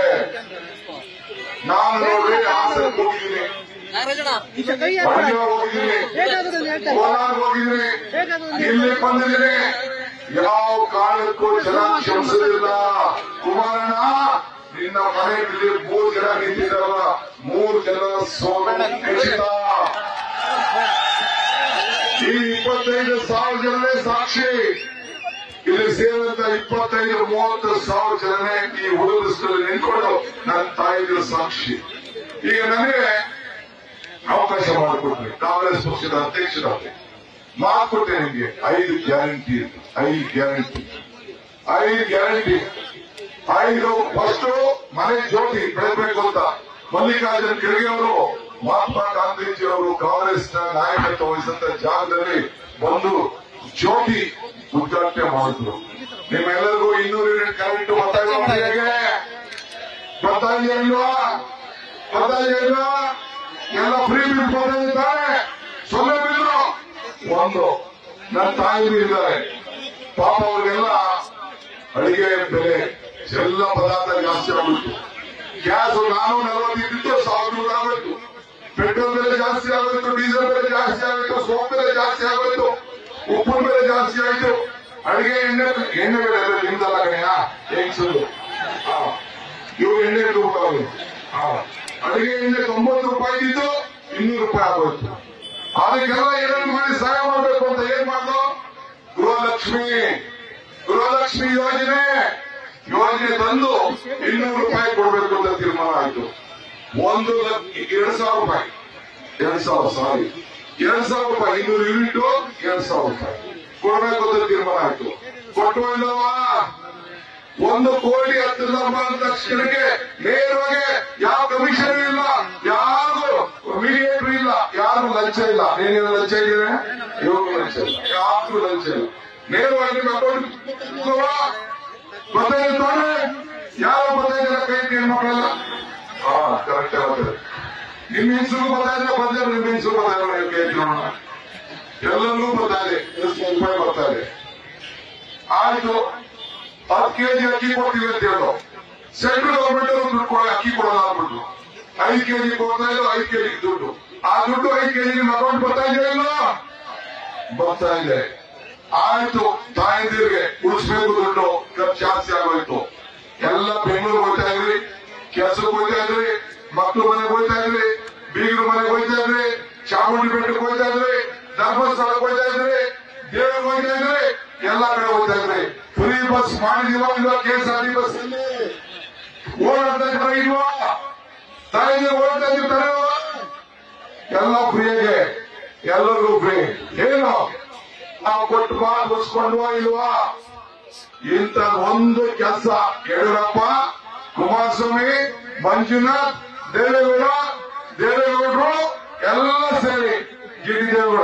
ನಾನು ನೋಡಿ ಹಾಸನಕ್ಕೆ ಹೋಗಿದ್ದೀನಿ, ಮಂಡ್ಯ ಹೋಗಿದ್ದೀನಿ, ಕೋಲಾರ ಹೋಗಿದ್ದೀನಿ, ಇಲ್ಲಿ ಬಂದಿದ್ದೀನಿ. ಯಾವ ಕಾರಣಕ್ಕೂ ಜನ ಕ್ಷಮಿಸಲಿಲ್ಲ. ಕುಮಾರಣ್ಣ, ನಿನ್ನ ಮನೆಯಲ್ಲಿ 3 ಜನ ನಿಂತಿದ್ದಾರಲ್ಲ, 3 ಜನ ಸೋಲು ಖಚಿತ. ಈ 25,000 ಜನನೇ ಸಾಕ್ಷಿ. ಇಲ್ಲಿ ಸೇರಿದಂತ 25-30 ಸಾವಿರ ಜನನೇ ಈ ಹುಡುಗರಲ್ಲಿ ನಿಂತ್ಕೊಂಡು ನನ್ನ ತಾಯಿಗಳ ಸಾಕ್ಷಿ. ಈಗ ನನಗೆ ಅವಕಾಶ ಮಾಡಿಕೊಟ್ರಿ, ಕಾಂಗ್ರೆಸ್ ಪಕ್ಷದ ಅಧ್ಯಕ್ಷರಾಗಿ ಮಾತು ಕೊಟ್ಟೆ ನಿಮಗೆ. 5 ಗ್ಯಾರಂಟಿ, 5 ಗ್ಯಾರಂಟಿ, 5 ಗ್ಯಾರಂಟಿ. 5 ಫಸ್ಟ್ ಮನೆ ಜ್ಯೋತಿ ಬೆಳಬೇಕು ಅಂತ ಮಲ್ಲಿಕಾರ್ಜುನ್ ಖರ್ಗೆ ಅವರು, ಮಹಾತ್ಮ ಗಾಂಧೀಜಿ ಅವರು ಕಾಂಗ್ರೆಸ್ನ ನಾಯಕತ್ವ ವಹಿಸಿದಂತ ಜಾಗದಲ್ಲಿ ಒಂದು ಜ್ಯೋತಿ ಉದ್ಘಾಟನೆ ಮಾಡಿದ್ರು. ನಿಮ್ಮೆಲ್ಲರಿಗೂ 200 ಯೂನಿಟ್ ಕರೆಂಟ್ ಬರ್ತಾ ಇದೆಯಲ್ವಾ? ಎಲ್ಲ ಫ್ರೀ ಬಿಲ್ ಬರ್ತಾರೆ. ಸೊನ್ನೆ ಬಿಲ್ಲು ಒಂದು. ನನ್ನ ತಾಯಿ ಇದ್ದಾರೆ, ಪಾಪ ಅವರಿಗೆಲ್ಲ ಅಡಿಗೆ ಬೆಲೆ ಎಲ್ಲ ಪದಾರ್ಥ ಜಾಸ್ತಿ ಆಗುತ್ತೆ. ಗ್ಯಾಸ್ 440 ಇದ್ದಿತ್ತು 1,100 ಆಗೋಯ್ತು. ಪೆಟ್ರೋಲ್ ಬೆಲೆ ಜಾಸ್ತಿ ಆಗೋಯ್ತು, ಡೀಸೆಲ್ ಬೆಲೆ ಜಾಸ್ತಿ ಆಗೋಯ್ತು, ಸೋಪ್ ಬೆಲೆ ಜಾಸ್ತಿ ಆಗೋಯ್ತು, ಉಪ್ಪಿನ ಬೆಲೆ ಜಾಸ್ತಿ ಆಯ್ತು. ಅಡಿಗೆ ಎಣ್ಣೆ ಬೆಲೆ ನಿಮ್ದಲ್ಲ ಕಣೆಯ ಹೆಂಗ್ಸರು, ಇವು ಎಣ್ಣೆ ರೂಪಾಯಿ. ಅಡಿಗೆ ಎಣ್ಣೆ 90 ರೂಪಾಯಿ ಇದ್ದು 200 ರೂಪಾಯಿ ಆಗೋಯ್ತು. ಅದಕ್ಕೆಲ್ಲ ಏನೇನು ಮಾಡಿ ಸಹಾಯ ಮಾಡಬೇಕು ಅಂತ ಏನ್ ಮಾಡ್ದು? ಗೃಹಲಕ್ಷ್ಮಿ ಯೋಜನೆ ತಂದು 200 ರೂಪಾಯಿ ಕೊಡಬೇಕು ಅಂತ ತೀರ್ಮಾನ ಆಯ್ತು. 2,00,000 ರೂಪಾಯಿ, 2,000 ರೂಪಾಯಿ 200 ಯೂನಿಟ್ 2,000 ರೂಪಾಯಿ ಕೊಡಬೇಕು ಅಂತ ತೀರ್ಮಾನ ಆಯ್ತು. ಕೊಟ್ಟು ಇಲ್ಲವಾ? 1,10,00,000 ತಕ್ಷಣಕ್ಕೆ ನೇರವಾಗಿ ಯಾವ ಕಮಿಷನ್ ಇಲ್ಲ, ಯಾರು ಮೀಡಿಯೇಟರ್ ಇಲ್ಲ, ಯಾರು ಲಂಚ ಇಲ್ಲ. ಏನೇನು ಲಂಚ ಇದೆ? ಇವಾಗ ಲಂಚ ಇಲ್ಲ, ಯಾರು ಲಂಚ ಇಲ್ಲ. ನೇರವಾಗಿ ನಿಮ್ಮ ಅಕೌಂಟ್ ಗೊತ್ತಾಯ್ತು ತಾನೆ? ಯಾರು ಗೊತ್ತಾಯ್ತಿಲ್ಲ ಕೈ ಹೆಣ್ಮಕ್ಳೆಲ್ಲ ಕರೆಕ್ಟ್ ಆಗ್ತದೆ. ನಿಮ್ಮ ಹೆಂಗಸರು ಬರ್ತಾಯಿದ್ರೆ ಬಂದ್ರೆ ನಿಮ್ಮ ಹೆಂಗಸರು ಬರ್ತಾಯಿಲ್ಲ, ನೋಡೋಣ. ಎಲ್ಲರಿಗೂ ಬರ್ತಾಯಿದೆ, 20 ರೂಪಾಯಿ ಬರ್ತಾಯಿದೆ. ಆಯ್ತು, 10 ಕೆಜಿ ಅಕ್ಕಿ ಕೊಡ್ತೀವಿ ಅಂತ ಹೇಳೋ ಸೆಂಟ್ರಲ್ ಗವರ್ಮೆಂಟ್ ದುಡ್ಡು ಅಕ್ಕಿ ಕೊಡೋದು ಆಗ್ಬಿಟ್ಟು 5 ಕೆಜಿ ಕೊಡ್ತಾ ಇದ್ರು, 5 ಕೆಜಿ ದುಡ್ಡು. ಆ ದುಡ್ಡು 5 ಕೆಜಿ ನಿಮ್ಮ ಅಕೌಂಟ್ ಬರ್ತಾ ಇದೆಯಾ ಇಲ್ಲ? ಬರ್ತಾ ಇದೆ. ಆಯ್ತು, ತಾಯಂದಿರಿಗೆ ಉಳಿಸ್ಬೇಕು ದುಡ್ಡು, ಖರ್ಚು ಜಾಸ್ತಿ ಆಗೋಯ್ತು. ಎಲ್ಲ ಬೆಂಗಳೂರು ಹೋಗ್ತಾ ಇದ್ರಿ, ಕೆಲಸಕ್ಕೆ ಹೋಗ್ತಾ ಇದ್ರಿ, ಮಕ್ಕಳು ಮನೆಗೆ ಹೋಗ್ತಾ ಇದ್ರಿ, ಬೀಗರು ಮನೆಗೆ ಹೋಗ್ತಾ ಇದ್ರಿ, ಚಾಮುಂಡಿ ಬೆಟ್ಟಕ್ಕೆ ಹೋಗ್ತಾ ಇದ್ರಿ, ಧರ್ಮಸ್ಥಳಕ್ಕೆ ಹೋಗ್ತಾ ಇದ್ರಿ, ದೇವ್ರಿಗೆ ಹೋಗ್ತಾ ಇದ್ರಿ, ಎಲ್ಲಾ ಕಡೆ ಹೋಗ್ತಾ ಇದ್ರಿ. ಫ್ರೀ ಬಸ್ ಮಾಡಿದೀವ ಇಲ್ಲ? KSRTC ಬಸ್ ಅಲ್ಲಿ ಓಡಾಡ್ತಾ ಇದ್ರ ಇಲ್ವಾ? ತಾಯಿಗೆ ಓಡಾಡ್ತಾ ಇರ್ತಾರೆ, ಎಲ್ಲ ಫ್ರೀಯಾಗೆ, ಎಲ್ಲರಿಗೂ ಫ್ರೀ. ಏನು ನಾವು ಕೊಟ್ಟು ಬಸ್ಕೊಂಡ್ವಾ ಇಲ್ವಾ? ಇಂಥ ಒಂದು ಕೆಲಸ ಯಡಿಯೂರಪ್ಪ, ಕುಮಾರಸ್ವಾಮಿ, ಮಂಜುನಾಥ್, ದೇವೇಗೌಡರು ಎಲ್ಲ ಸೇರಿ, ಜಿಟಿ ದೇವೇಗೌಡ,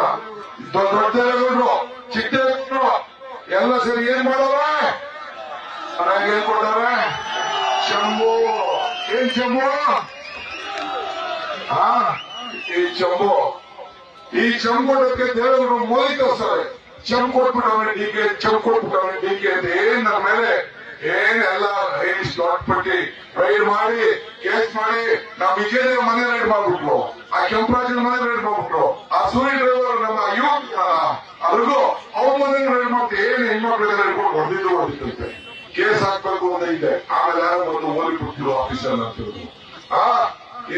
ದೊಡ್ಡ ದೇವೇಗೌಡರು, ಚಿಕ್ಕ ದೇವೇಗೌಡರು ಎಲ್ಲ ಸೇರಿ ಏನ್ ಮಾಡವ್ರೆ? ಏನ್ ಕೊಟ್ಟವ್ರೆ? ಶಂಭು. ಏನ್ ಶಂಭು? ಈ ಚಂಬು ಕೊಡೋದಕ್ಕೆ ದೇವೇಗೌಡರು ಮೋದಿ ತೋರಿಸ್ತಾರೆ. ಚಂಬು ಕೊಟ್ಬಿಟ್ಟವ್ರೆ ಡಿಕೆ ಅಂತ ಏನ್ ನಮ್ಮ ಮೇಲೆ ಏನೆಲ್ಲ ಪಟ್ಟಿ ರೈಡ್ ಮಾಡಿ ಕೇಸ್ ಮಾಡಿ ನಾವು ವಿಜಯದೇವ ಮನೆ ರೈಡ್ ಮಾಡ್ಬಿಟ್ರು, ಆ ಕೆಂಪರಾಜನ ಮನೆ ರೈಡ್ ಮಾಡ್ಬಿಟ್ರು, ಆ ಸೂರ್ಯ ಡ್ರೈವರ್ ನಮ್ಮ ಯುವಕ ಅವ್ರಿಗೂ ಅವ್ರ ಮನೆ ರೈಡ್ ಮಾಡ್ತೀವಿ. ಏನ್ ಹೆಣ್ಮಕ್ಳಿಗೆ ರೈಡ್ ಕೊಟ್ಟು ಹೊಡೆದಿದ್ದು ಹೊಡೆದಿತ್ತಂತೆ. ಕೇಸ್ ಹಾಕ್ಬೇಕು ಅಂತ ಇದೆ. ಆಮೇಲೆ ಯಾರೋ ಒಂದು ಓದಿ ಕೊಡ್ತಿರೋ ಆಫೀಸರ್ ಅಂತ ಹೇಳಿದ್ರು.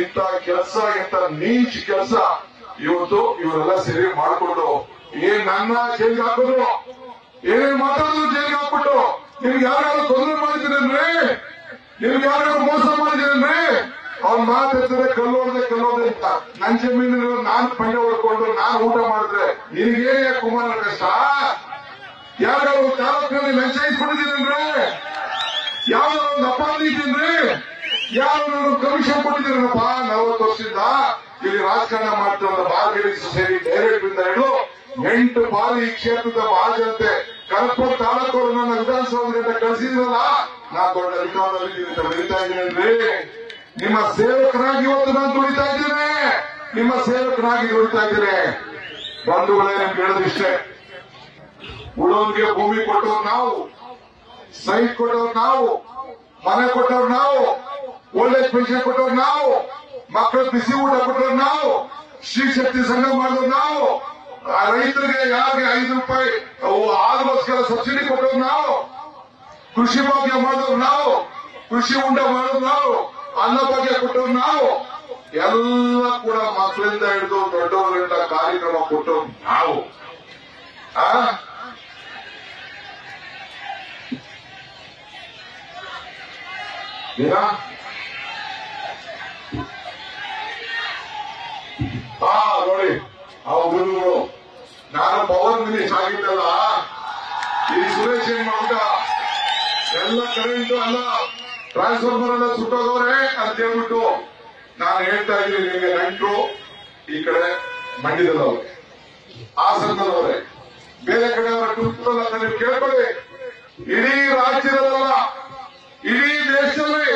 ಇಂಥ ಕೆಲಸ, ಇಂಥ ನೀಚ್ ಕೆಲಸ ಇವತ್ತು ಇವರೆಲ್ಲ ಸೇರಿ ಮಾಡಿಕೊಂಡು ನನ್ನ ಜೈಲ್ಗೆ ಹಾಕಿದ್ರು, ಏನೇನ್ ಮಾತಾಡಿದ್ರು ಜೈಲ್ಗೆ ಹಾಕ್ಬಿಟ್ಟು, ನಿಮ್ಗೆ ಯಾರು ತೊಂದರೆ ಮಾಡಿದ್ದೀರೇನ್ರಿ, ನಿಮ್ಗೆ ಯಾರು ಮೋಸ ಮಾಡಿದ್ದೀರೇನ್ರಿ, ಅವ್ನ ಮಾತಾಡ್ತಾರೆ ಕಲ್ಲೋದೆ ಅಂತ. ನನ್ ಜಮೀನು ನಾನು ಪಂಡೆ ಹೊಡ್ಕೊಂಡು ನಾನು ಊಟ ಮಾಡಿದ್ರೆ ನಿನಗೇನೇ ಕುಮಾರ ಕಷ್ಟ? ಯಾರು ಚಾಲಕರಲ್ಲಿ ಲಂಚ ಇಸ್ಕೊಂಡಿದ್ದೀರೇನ್ರಿ, ಯಾವ ಒಂದು ಅಪರಾಧ ಇದ್ದೀನ್ರಿ, ಯಾರು ಕಮಿಷನ್ ಕೊಟ್ಟಿದ್ದೀರಪ್ಪ 40 ವರ್ಷದಿಂದ ಇಲ್ಲಿ ರಾಜಕಾರಣ ಮಾಡ್ತಿರೋ ಬಾರ್ಗೇನಿಂಗ್ ಸೊಸೈಟಿ ಡೈರೆಕ್ಟರ್ ಇಂದ ಹಿಡಿದು 8 ಬಾರಿ ಈ ಕ್ಷೇತ್ರದ ಮಹಾಜನತೆ ಕನಕಪುರ ತಾಲೂಕವರು ನನ್ನ ವಿಧಾನಸೌಧದಿಂದ ಕಳಿಸಿದ್ರಲ್ಲ, ನಾ ದೊಡ್ಡ ಅಧಿಕಾರದಲ್ಲಿ ಬೆಳೀತಾ ಇದ್ದೀನೇನ್ರಿ. ನಿಮ್ಮ ಸೇವಕನಾಗಿ ಇವತ್ತು ನಾನು ದುಡಿತಾ ಇದ್ದೇನೆ, ನಿಮ್ಮ ಸೇವಕನಾಗಿ ದುಡಿತಾ ಇದ್ದೇನೆ. ಬಂಧುಗಳೇ, ನಿಮ್ಗೆ ಹೇಳೋದಿಷ್ಟೇ, ಉಳೋನ್ಗೆ ಭೂಮಿ ಕೊಟ್ಟವ್ರು ನಾವು, ಸೈಟ್ ಕೊಟ್ಟವ್ರು ನಾವು, ಮನೆ ಕೊಟ್ಟವ್ರು ನಾವು, ಓಲ್ಡ್ ಏಜ್ ಪೆನ್ಷನ್ ಕೊಟ್ಟವ್ರು ನಾವು, ಮಕ್ಕಳ ಬಿಸಿ ಊಟ ಕೊಟ್ಟವ್ರು ನಾವು, ಶ್ರೀ ಶಕ್ತಿ ಸಂಘ ಮಾಡಿದ್ರು ನಾವು, ರೈತರಿಗೆ ಯಾರಿಗೆ 5 ರೂಪಾಯಿ ಹಾಲುಗೋಸ್ಕರ ಸಬ್ಸಿಡಿ ಕೊಟ್ಟವ್ರು ನಾವು, ಕೃಷಿ ಭಾಗ್ಯ ಮಾಡಿದ್ರು ನಾವು, ಕೃಷಿ ಉಂಡ ಮಾಡಿದ್ರು ನಾವು, ಅನ್ನ ಭಾಗ್ಯ ಕೊಟ್ಟವ್ರು ನಾವು, ಎಲ್ಲ ಕೂಡ ಮಕ್ಕಳಿಂದ ಹಿಡಿದು ದೊಡ್ಡವರಿಂದ ಕಾರ್ಯಕ್ರಮ ಕೊಟ್ಟವ್ರು ನಾವು. ನೋಡಿ ಆ ಹುಡುಗರು, ನಾನು ಪವರ್ ಮಿನಿಸ್ಟರ್ ಆಗಿದ್ದಲ್ಲ, ಈ ಸುರೇಶ್ ಏನ್ ಮಾಡ್ಬಿಟ್ಟ, ಎಲ್ಲ ಕರೆಂಟ್ ಎಲ್ಲ ಟ್ರಾನ್ಸ್ಫಾರ್ಮರ್ ಎಲ್ಲ ಸುಟ್ಟೋಗವ್ರೆ ಅಂತ ಹೇಳ್ಬಿಟ್ಟು ನಾನು ಹೇಳ್ತಾ ಇದ್ದೀನಿ. ನಿಮಗೆ ನೆಂಟರು ಈ ಕಡೆ ಮಂಡ್ಯದಲ್ಲವ್ರೆ, ಹಾಸನದಲ್ಲವ್ರೆ, ಬೇರೆ ಕಡೆಯವರ ತುಮಕೂರಲ್ಲ ಅಂತ ನೀವು ಕೇಳ್ಕೊಳ್ಳಿ. ಇಡೀ ರಾಜ್ಯದಲ್ಲ, ಇಡೀ ದೇಶದಲ್ಲಿ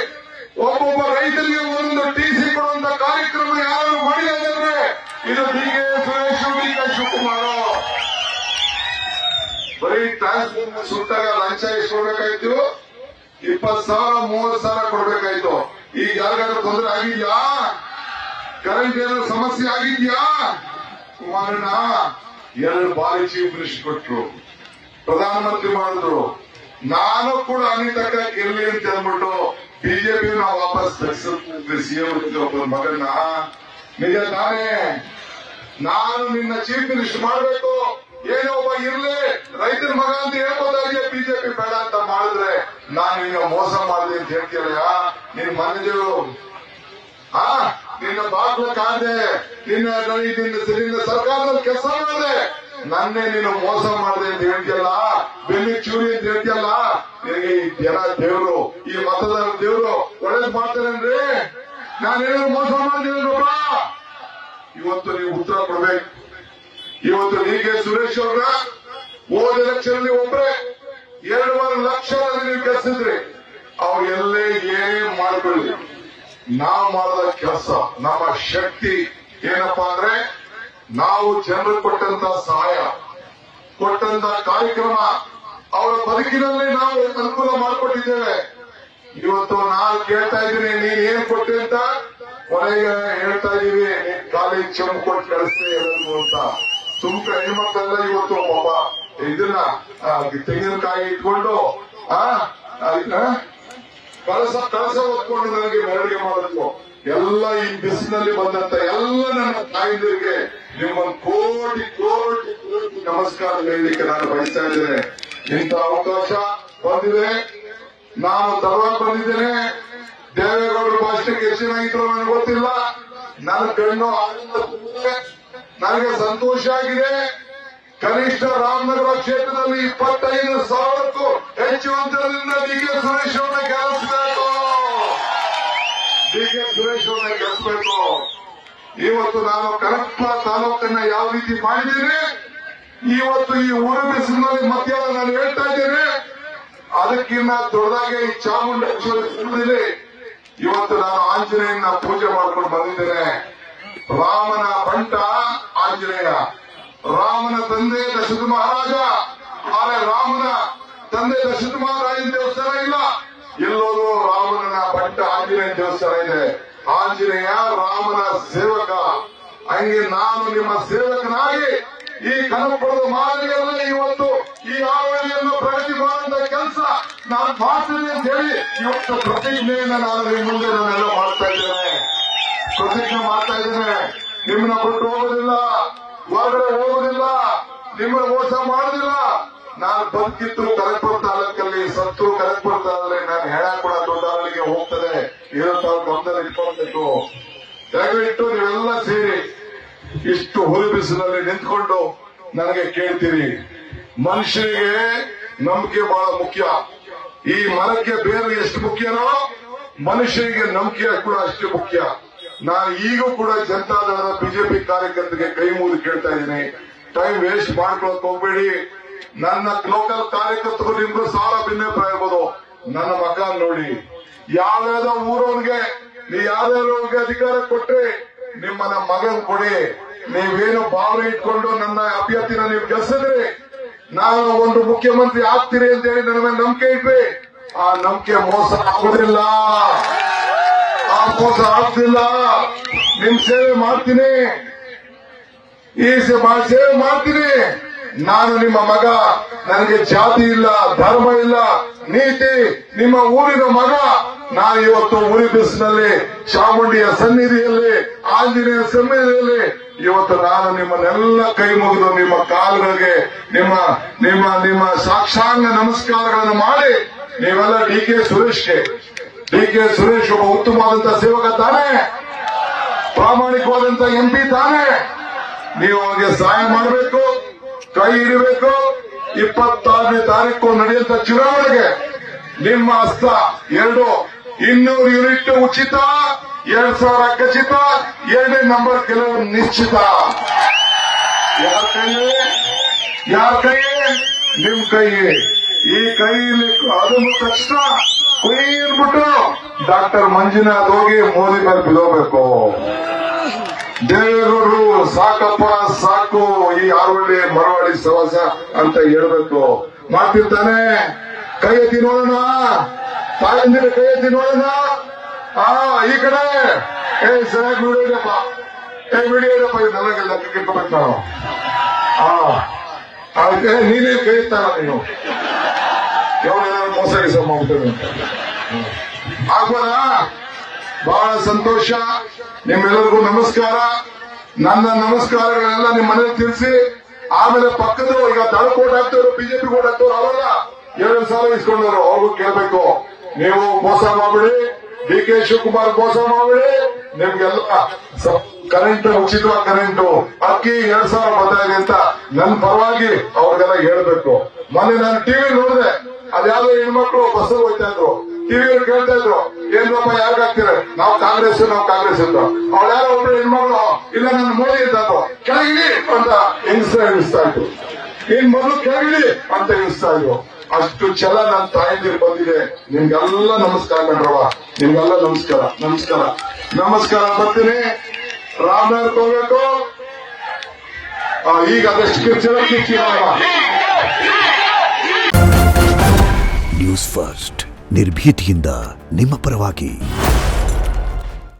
ಒಬ್ಬೊಬ್ಬ ರೈತರಿಗೆ ಒಂದೊಂದು ಟಿಸಿ ಕೊಡುವಂತ ಕಾರ್ಯಕ್ರಮ ಯಾರು ಮಾಡಿದ್ರೆ ಇದು ಡಿ.ಕೆ. ಸುರೇಶ್, ಡಿ.ಕೆ. ಶಿವಕುಮಾರ್. ಬರೀ ಟ್ರಾನ್ಸ್ಫಾರ್ಮರ್ ಸುಟ್ಟಾಗ ಲಂಚ ಇಸ್ಕೊಡ್ಬೇಕಾಯ್ತು, 20,000 30,000 ಕೊಡ್ಬೇಕಾಯ್ತು. ಈಗ ಯಾರಿಗಾದ್ರೂ ತೊಂದರೆ ಆಗಿದ್ಯಾ, ಕರೆಂಟ್ ಏನಾದ್ರು ಸಮಸ್ಯೆ ಆಗಿದ್ಯಾ? ಕುಮಾರಣ್ಣ 2 ಬಾರಿ ಚೀಫ್ ಮಿನಿಸ್ಟರ್ ಕೊಟ್ಟರು, ಪ್ರಧಾನಮಂತ್ರಿ ಮಾಡಿದ್ರು. ನಾನು ಕೂಡ ಅನಿತಕ್ಕ ಗೆಲ್ಲಿ ಅಂತ ಹೇಳ್ಬಿಟ್ಟು ಬಿಜೆಪಿ ನಾವು ವಾಪಸ್ ಸಿಎಂ ಮಗನ್ನ. ನಿಜ ತಾನೇ, ನಾನು ನಿನ್ನ ಚೀಫ್ ಮಿನಿಸ್ಟರ್ ಮಾಡಬೇಕು, ಏನೋ ಒಬ್ಬ ಇರ್ಲಿ ರೈತರ ಮಗ ಅಂತ ಹೇಳ್ಬೋದಾ? ಬಿಜೆಪಿ ಬೇಡ ಅಂತ ಮಾಡಿದ್ರೆ ನಾನು ನಿನ್ನ ಮೋಸ ಮಾಡಿದೆ ಅಂತ ಹೇಳ್ತೀರಯ್ಯ. ನಿನ್ನ ಮನೆದೇವರು ನಿನ್ನ ಬಾಗ್ಲ ಕಾದೆ, ನಿನ್ನ ಸರ್ಕಾರದಲ್ಲಿ ಕೆಲಸ ಮಾಡಿದೆ, ನನ್ನೇ ನೀನು ಮೋಸ ಮಾಡಿದೆ ಅಂತ ಹೇಳ್ತೀಯಲ್ಲ, ಬೆನ್ನಿ ಚೂರಿ ಅಂತ ಹೇಳ್ತೀಯಲ್ಲ. ನಿನಗೆ ಈ ಜನ ದೇವರು, ಈ ಮತದಾರ ದೇವರು ಒಳ್ಳೇದು ಮಾಡ್ತಾರೇನ್ರಿ? ನಾನೇನು ಮೋಸ ಮಾಡಿದ್ದೀನಪ್ಪ? ಇವತ್ತು ನೀವು ಉತ್ತರ ಕೊಡ್ಬೇಕು. ಇವತ್ತು ಡಿ.ಕೆ. ಸುರೇಶ್ ಅವ್ರ ಹೋದ ಎಲೆಕ್ಷನ್ ಅಲ್ಲಿ ಒಬ್ರೆ 2.5 ಲಕ್ಷ ನೀವು ಗೆಲ್ಸಿದ್ರಿ. ಅವ್ರಿಗೆಲ್ಲೇ ಏನೇ ಮಾಡ್ಕೊಳ್ಳಿ, ನಾವು ಮಾಡಿದ ಕೆಲಸ, ನಮ್ಮ ಶಕ್ತಿ ಏನಪ್ಪಾ ಅಂದ್ರೆ ನಾವು ಜನರು ಕೊಟ್ಟಂತ ಸಹಾಯ, ಕೊಟ್ಟಂತ ಕಾರ್ಯಕ್ರಮ, ಅವರ ಬದುಕಿನಲ್ಲಿ ನಾವು ಅನುಕೂಲ ಮಾಡಿಕೊಟ್ಟಿದ್ದೇವೆ. ಇವತ್ತು ನಾನು ಕೇಳ್ತಾ ಇದ್ದೀನಿ, ನೀನ್ ಏನ್ ಕೊಟ್ಟೆ ಅಂತ ಕೊನೆಗೆ ಹೇಳ್ತಾ ಇದೀವಿ, ನೀನ್ ಕಾಲೇಜ್ ಚೆಂಬು ಕೊಟ್ಟು ಕಳಿಸ್ತೇ ಎಲ್ಲರಿಗೂ ಅಂತ. ಸುಮ್ಕ ಹೆಣ್ಮಕ್ಳೆಲ್ಲ ಇವತ್ತು ಪಾಪ ಇದನ್ನ ತೆಂಗಿನಕಾಯಿ ಇಟ್ಕೊಂಡು ಕಳಸ ಹೊತ್ಕೊಂಡು ನನಗೆ ಮೆರವಣಿಗೆ ಮಾಡೋದು ಎಲ್ಲ ಈ ಬಿಸಿನಲ್ಲಿ ಬಂದಂತ ಎಲ್ಲ ನನ್ನ ತಾಯಿದರಿಗೆ ನಿಮ್ಮೊಂದು ಕೋಟಿ ಕೋಟಿ ಕೋಟಿ ನಮಸ್ಕಾರ ಹೇಳಲಿಕ್ಕೆ ನಾನು ಬಯಸ್ತಾ ಇದ್ದೇನೆ. ಇಂಥ ಅವಕಾಶ ಬಂದಿದೆ, ನಾನು ತರವಾಗಿ ಬಂದಿದ್ದೇನೆ. ದೇವೇಗೌಡರ ಭಾಷಣಕ್ಕೆ ಎಷ್ಟು ಚೆನ್ನಾಗಿದ್ರು ನನಗೆ ಗೊತ್ತಿಲ್ಲ. ನನ್ನ ಕಣ್ಣು ಆನಂದ ತುಂಬಿದೆ, ನನಗೆ ಸಂತೋಷ ಆಗಿದೆ. ಕನಿಷ್ಠ ರಾಮನಗರ ಕ್ಷೇತ್ರದಲ್ಲಿ 25,000ಕ್ಕೂ ಹೆಚ್ಚು ಅಂತರದಿಂದ ಡಿ.ಕೆ. ಸುರೇಶ್ ಅವರನ್ನ ಗೆಲ್ಲಿಸಬೇಕು, ಡಿ.ಕೆ. ಸುರೇಶ್ ಅವರನ್ನ ಗೆಲ್ಲಿಸಬೇಕು. ಇವತ್ತು ನಾನು ಕನಕಪುರ ತಾಲೂಕನ್ನ ಯಾವ ರೀತಿ ಮಾಡಿದ್ದೇನೆ, ಇವತ್ತು ಈ ಊರು ಬಿಸಿಲಿನಲ್ಲಿ ಮಧ್ಯಾಹ್ನ ನಾನು ಹೇಳ್ತಾ ಇದ್ದೇನೆ, ಅದಕ್ಕಿಂತ ದೊಡ್ಡದಾಗಿ ಈ ಚಾಮುಂಡೇಶ್ವರಿ ಇವತ್ತು ನಾನು ಆಂಜನೇಯನ ಪೂಜೆ ಮಾಡ್ಕೊಂಡು ಬಂದಿದ್ದೇನೆ. ರಾಮನ ಬಂಟ ಆಂಜನೇಯ, ರಾಮನ ತಂದೆ ದಶರಥ ಮಹಾರಾಜ, ಆದರೆ ರಾಮನ ತಂದೆ ದಶರಥ ಮಹಾರಾಜನ ದೇವಸ್ಥಾನ ಇಲ್ಲ, ಎಲ್ಲೋದು ರಾಮನ ಬಂಟ ಆಂಜನೇಯ ದೇವಸ್ಥಾನ ಇದೆ. ಆಂಜನೇಯ ರಾಮನ ಸೇವಕ. ಹಂಗೆ ನಾನು ನಿಮ್ಮ ಸೇವಕನಾಗಿ ಈ ಕನಕಪುರದ ಮಾನವಿಯನ್ನ ಇವತ್ತು ಈ ಹಾವೇರಿಯನ್ನು ಪ್ರಗತಿ ಮಾಡುವಂತ ಕೆಲಸ ನಾನು ಮಾಡ್ತೀನಿ ಅಂತ ಹೇಳಿ ಇವತ್ತು ಪ್ರತಿಜ್ಞೆಯನ್ನ ನಾನು ನಿಮ್ಮ ಮುಂದೆ ನಾನೆಲ್ಲ ಮಾಡ್ತಾ ಇದ್ದೇನೆ. ಪ್ರತಿಜ್ಞೆ ಮಾಡ್ತಾ ಇದ್ದೇನೆ. ನಿಮ್ಮನ್ನ ಬಿಟ್ಟು ಹೋಗೋದಿಲ್ಲ, ಹೊರಗಡೆ ಹೋಗೋದಿಲ್ಲ, ನಿಮ್ಮನ್ನ ಮೋಸ ಮಾಡೋದಿಲ್ಲ. ನಾನು ಬದುಕಿತ್ತು ಕನಕಪುರ ತಾಲೂಕಲ್ಲಿ, ಸತ್ತು ಕನಕಪುರ ತಾಲೂಕಲ್ಲಿ ನಾನು ಹೆಣ ಕೂಡ ದೊಡ್ಡವರಿಗೆ ಹೋಗ್ತದೆ. ಇದನ್ನು ತಾವು ಗಮನದಲ್ಲಿ ಇಟ್ಕೊಳ್ಬೇಕು. ದಯವಿಟ್ಟು ನೀವೆಲ್ಲ ಸೇರಿ ಇಷ್ಟು ಹುಲಿ ಬಿಸಿಲಲ್ಲಿ ನಿಂತ್ಕೊಂಡು ನನಗೆ ಕೇಳ್ತೀರಿ. ಮನುಷ್ಯನಿಗೆ ನಂಬಿಕೆ ಬಹಳ ಮುಖ್ಯ. ಈ ಮರಕ್ಕೆ ಬೇರೆ ಎಷ್ಟು ಮುಖ್ಯನೋ ಮನುಷ್ಯನಿಗೆ ನಂಬಿಕೆ ಕೂಡ ಅಷ್ಟು ಮುಖ್ಯ. ನಾನು ಈಗೂ ಕೂಡ ಜನತಾದಳದ ಬಿಜೆಪಿ ಕಾರ್ಯಕರ್ತರಿಗೆ ಕೈ ಮುಗಿದು ಕೇಳ್ತಾ ಇದ್ದೀನಿ, ಟೈಮ್ ವೇಸ್ಟ್ ಮಾಡ್ಕೊಳಕ್ ಹೋಗ್ಬೇಡಿ. ನನ್ನ ಲೋಕಲ್ ಕಾರ್ಯಕರ್ತರು ನಿಮ್ಗೂ ಸಾಲ ಭಿನ್ನಾಭಿಪ್ರಾಯ ಇರ್ಬೋದು. ನನ್ನ ಮಗ ನೋಡಿ, ಯಾವ್ಯಾವ ಊರವ್ರಿಗೆ ನೀವು ಯಾವ್ಯಾವ್ರಿಗೆ ಅಧಿಕಾರ ಕೊಟ್ರೆ ನಿಮ್ಮನ್ನ ಮಗನ್ ಕೊಡಿ. ನೀವೇನು ಭಾವನೆ ಇಟ್ಕೊಂಡು ನನ್ನ ಅಭ್ಯರ್ಥಿನ ನೀವು ಗೆಲ್ಸಿದ್ರಿ, ನಾನು ಒಂದು ಮುಖ್ಯಮಂತ್ರಿ ಆಗ್ತೀರಿ ಅಂತ ಹೇಳಿ ನನ್ನ ಮೇಲೆ ನಂಬಿಕೆ ಇಟ್ರಿ. ಆ ನಂಬಿಕೆ ಮೋಸ ಆಗುದಿಲ್ಲ, ಆ ಮೋಸ ಆಗ್ತಿಲ್ಲ. ನಿಮ್ ಸೇವೆ ಮಾಡ್ತೀನಿ, ಈ ಸೇವೆ ಮಾಡ್ತೀನಿ. ನಾನು ನಿಮ್ಮ ಮಗ, ನನಗೆ ಜಾತಿ ಇಲ್ಲ, ಧರ್ಮ ಇಲ್ಲ, ನೀತಿ. ನಿಮ್ಮ ಊರಿನ ಮಗ. ನಾನು ಇವತ್ತು ಉರಿ ಬಿಸಿನಲ್ಲಿ, ಚಾಮುಂಡಿಯ ಸನ್ನಿಧಿಯಲ್ಲಿ, ಆಂಜನೇಯ ಸನ್ನಿಧಿಯಲ್ಲಿ ಇವತ್ತು ನಾನು ನಿಮ್ಮನ್ನೆಲ್ಲ ಕೈ ಮುಗಿದು ನಿಮ್ಮ ಕಾಲುಗಳಿಗೆ ನಿಮ್ಮ ನಿಮ್ಮ ನಿಮ್ಮ ಸಾಕ್ಷಾಂಗ ನಮಸ್ಕಾರಗಳನ್ನು ಮಾಡಿ ನೀವೆಲ್ಲ ಡಿ ಕೆ ಸುರೇಶ್ ಒಬ್ಬ ಉತ್ತಮವಾದಂತಹ ಸೇವಕ ತಾನೇ, ಪ್ರಾಮಾಣಿಕವಾದಂತಹ ಎಂಪಿ ತಾನೇ. ನೀವು ಅವರಿಗೆ ಸಹಾಯ ಮಾಡಬೇಕು, ಕೈ ಹಿಡಬೇಕು. 26ನೇ ತಾರೀಕು ನಡೆಯುವಂತ ಚುನಾವಣೆಗೆ ನಿಮ್ಮ ಹಸ್ತ 200 ಯೂನಿಟ್ ಉಚಿತ, 2000 ಖಚಿತ, 2ನೇ ನಂಬರ್ ಕೆಲವು ನಿಶ್ಚಿತ. ಯಾರ ಕೈ? ನಿಮ್ ಕೈ. ಈ ಕೈಯಲ್ಲಿ ಅದನ್ನು ತಕ್ಷಣ ಕುಯ್ಬಿಟ್ಟು ಡಾಕ್ಟರ್ ಮಂಜುನಾಥ್ ಹೋಗಿ ಮೋದಿ ಮೇಲೆ ಬಿಡೋಬೇಕು. ದೇವೇಗೌಡರು ಸಾಕಪ್ಪ ಸಾಕು, ಈ ಆರೋಳ್ಳಿ ಮರವಾಡಿ ಸವಾಸ ಅಂತ ಹೇಳ್ಬೇಕು. ಮಾಡ್ತಿರ್ತಾನೆ. ಕೈ ಎತ್ತಿ ನೋಡೋಣ, ತಾಯಂದಿರ ಕೈ ಎತ್ತಿ ನೋಡೋಣ. ಈ ಕಡೆ ಸರಿಯಾಗಿ ವಿಡಿಯೋಪ್ಪ, ವಿಡಿಯೋಪ್ಪ, ಇದು ನನಗೆ ಲೆಕ್ಕ ಇಟ್ಕೋಬೇಕು ನಾವು. ಅದಕ್ಕೆ ನೀನೇ ಕೈ ಎತ್ತಾನ, ನೀನು ಯಾವನೇನಾದ್ರು ಮೋಸ ಗಿಸ ಮಾಡ್ತೇನೆ ಆಗ್ಬೋದ? ಬಹಳ ಸಂತೋಷ. ನಿಮ್ಮೆಲ್ಲರಿಗೂ ನಮಸ್ಕಾರ. ನನ್ನ ನಮಸ್ಕಾರಗಳೆಲ್ಲ ನಿಮ್ಮ ಮನೇಲಿ ತಿಳಿಸಿ. ಆಮೇಲೆ ಪಕ್ಕದ ಈಗ ದಳಕೋಟ್ ಹಾಕ್ತವ್ರು, ಬಿಜೆಪಿ ಕೋಟ್ ಹಾಕ್ತವ್ರು, ಅವರೆಲ್ಲ 2 ಸಾವಿರ ಇಸ್ಕೊಂಡವ್ರು. ಅವ್ರಿಗೂ ಕೇಳಬೇಕು, ನೀವು ಮೋಸ ಮಾಡಬೇಡಿ. ಡಿ ಕೆ ಶಿವಕುಮಾರ್ ಮೋಸ ಮಾಡಬೇಡಿ. ನಿಮ್ಗೆಲ್ಲ ಕರೆಂಟ್ ಉಚಿತವಾಗಿ ಕರೆಂಟು, ಅಕ್ಕಿ 2000 ಬರ್ತಾ ಇದೆ ಅಂತ ನನ್ನ ಪರವಾಗಿ ಅವ್ರಿಗೆಲ್ಲ ಹೇಳ್ಬೇಕು. ಮೊನ್ನೆ ನಾನು ಟಿವಿ ನೋಡಿದೆ, ಅದ್ಯಾವುದೋ ಹೆಣ್ಮಕ್ಳು ಬಸ್ ಹೋಗ್ತಾ ಇದ್ರು, ಟಿವಿಯಲ್ಲಿ ಕೇಳ್ತಾ ಇದ್ರು, ಏನಪ್ಪ ಯಾರಿಗೆ ಹಾಕ್ತೀರ? ನಾವು ಕಾಂಗ್ರೆಸ್ ಅಂತ. ಅವ್ಳು ಯಾರೋ ಒಬ್ರು ಹೆಣ್ಮಕ್ಳು, ಇಲ್ಲ ನನ್ನ ಮೋದಿ ಅಂತ ಕೆಳಗಿಡಿ ಅಂತ ಎನಿಸ್ತಾ ಇದ್ರು. ಇನ್ ಮೊದಲು ಕೆಳಗಿಡಿ ಅಂತ ಎನಿಸ್ತಾ ಇದ್ರು. ಅಷ್ಟು ಛಲ ನನ್ನ ತಾಯಿಗೆ ಬಂದಿದೆ. ನಿಮ್ಗೆಲ್ಲ ನಮಸ್ಕಾರ ಕಂಡ್ರವ, ನಿಮ್ಗೆಲ್ಲ ನಮಸ್ಕಾರ. ಬರ್ತೀನಿ. ರಾಮನಗರ ಹೋಗ್ಬೇಕು. ಈಗ ಅದಷ್ಟು ಛಲ ನ್ಯೂಸ್ ಫಸ್ಟ್, ನಿರ್ಭೀತಿಯಿಂದ ನಿಮ್ಮ ಪರವಾಗಿ.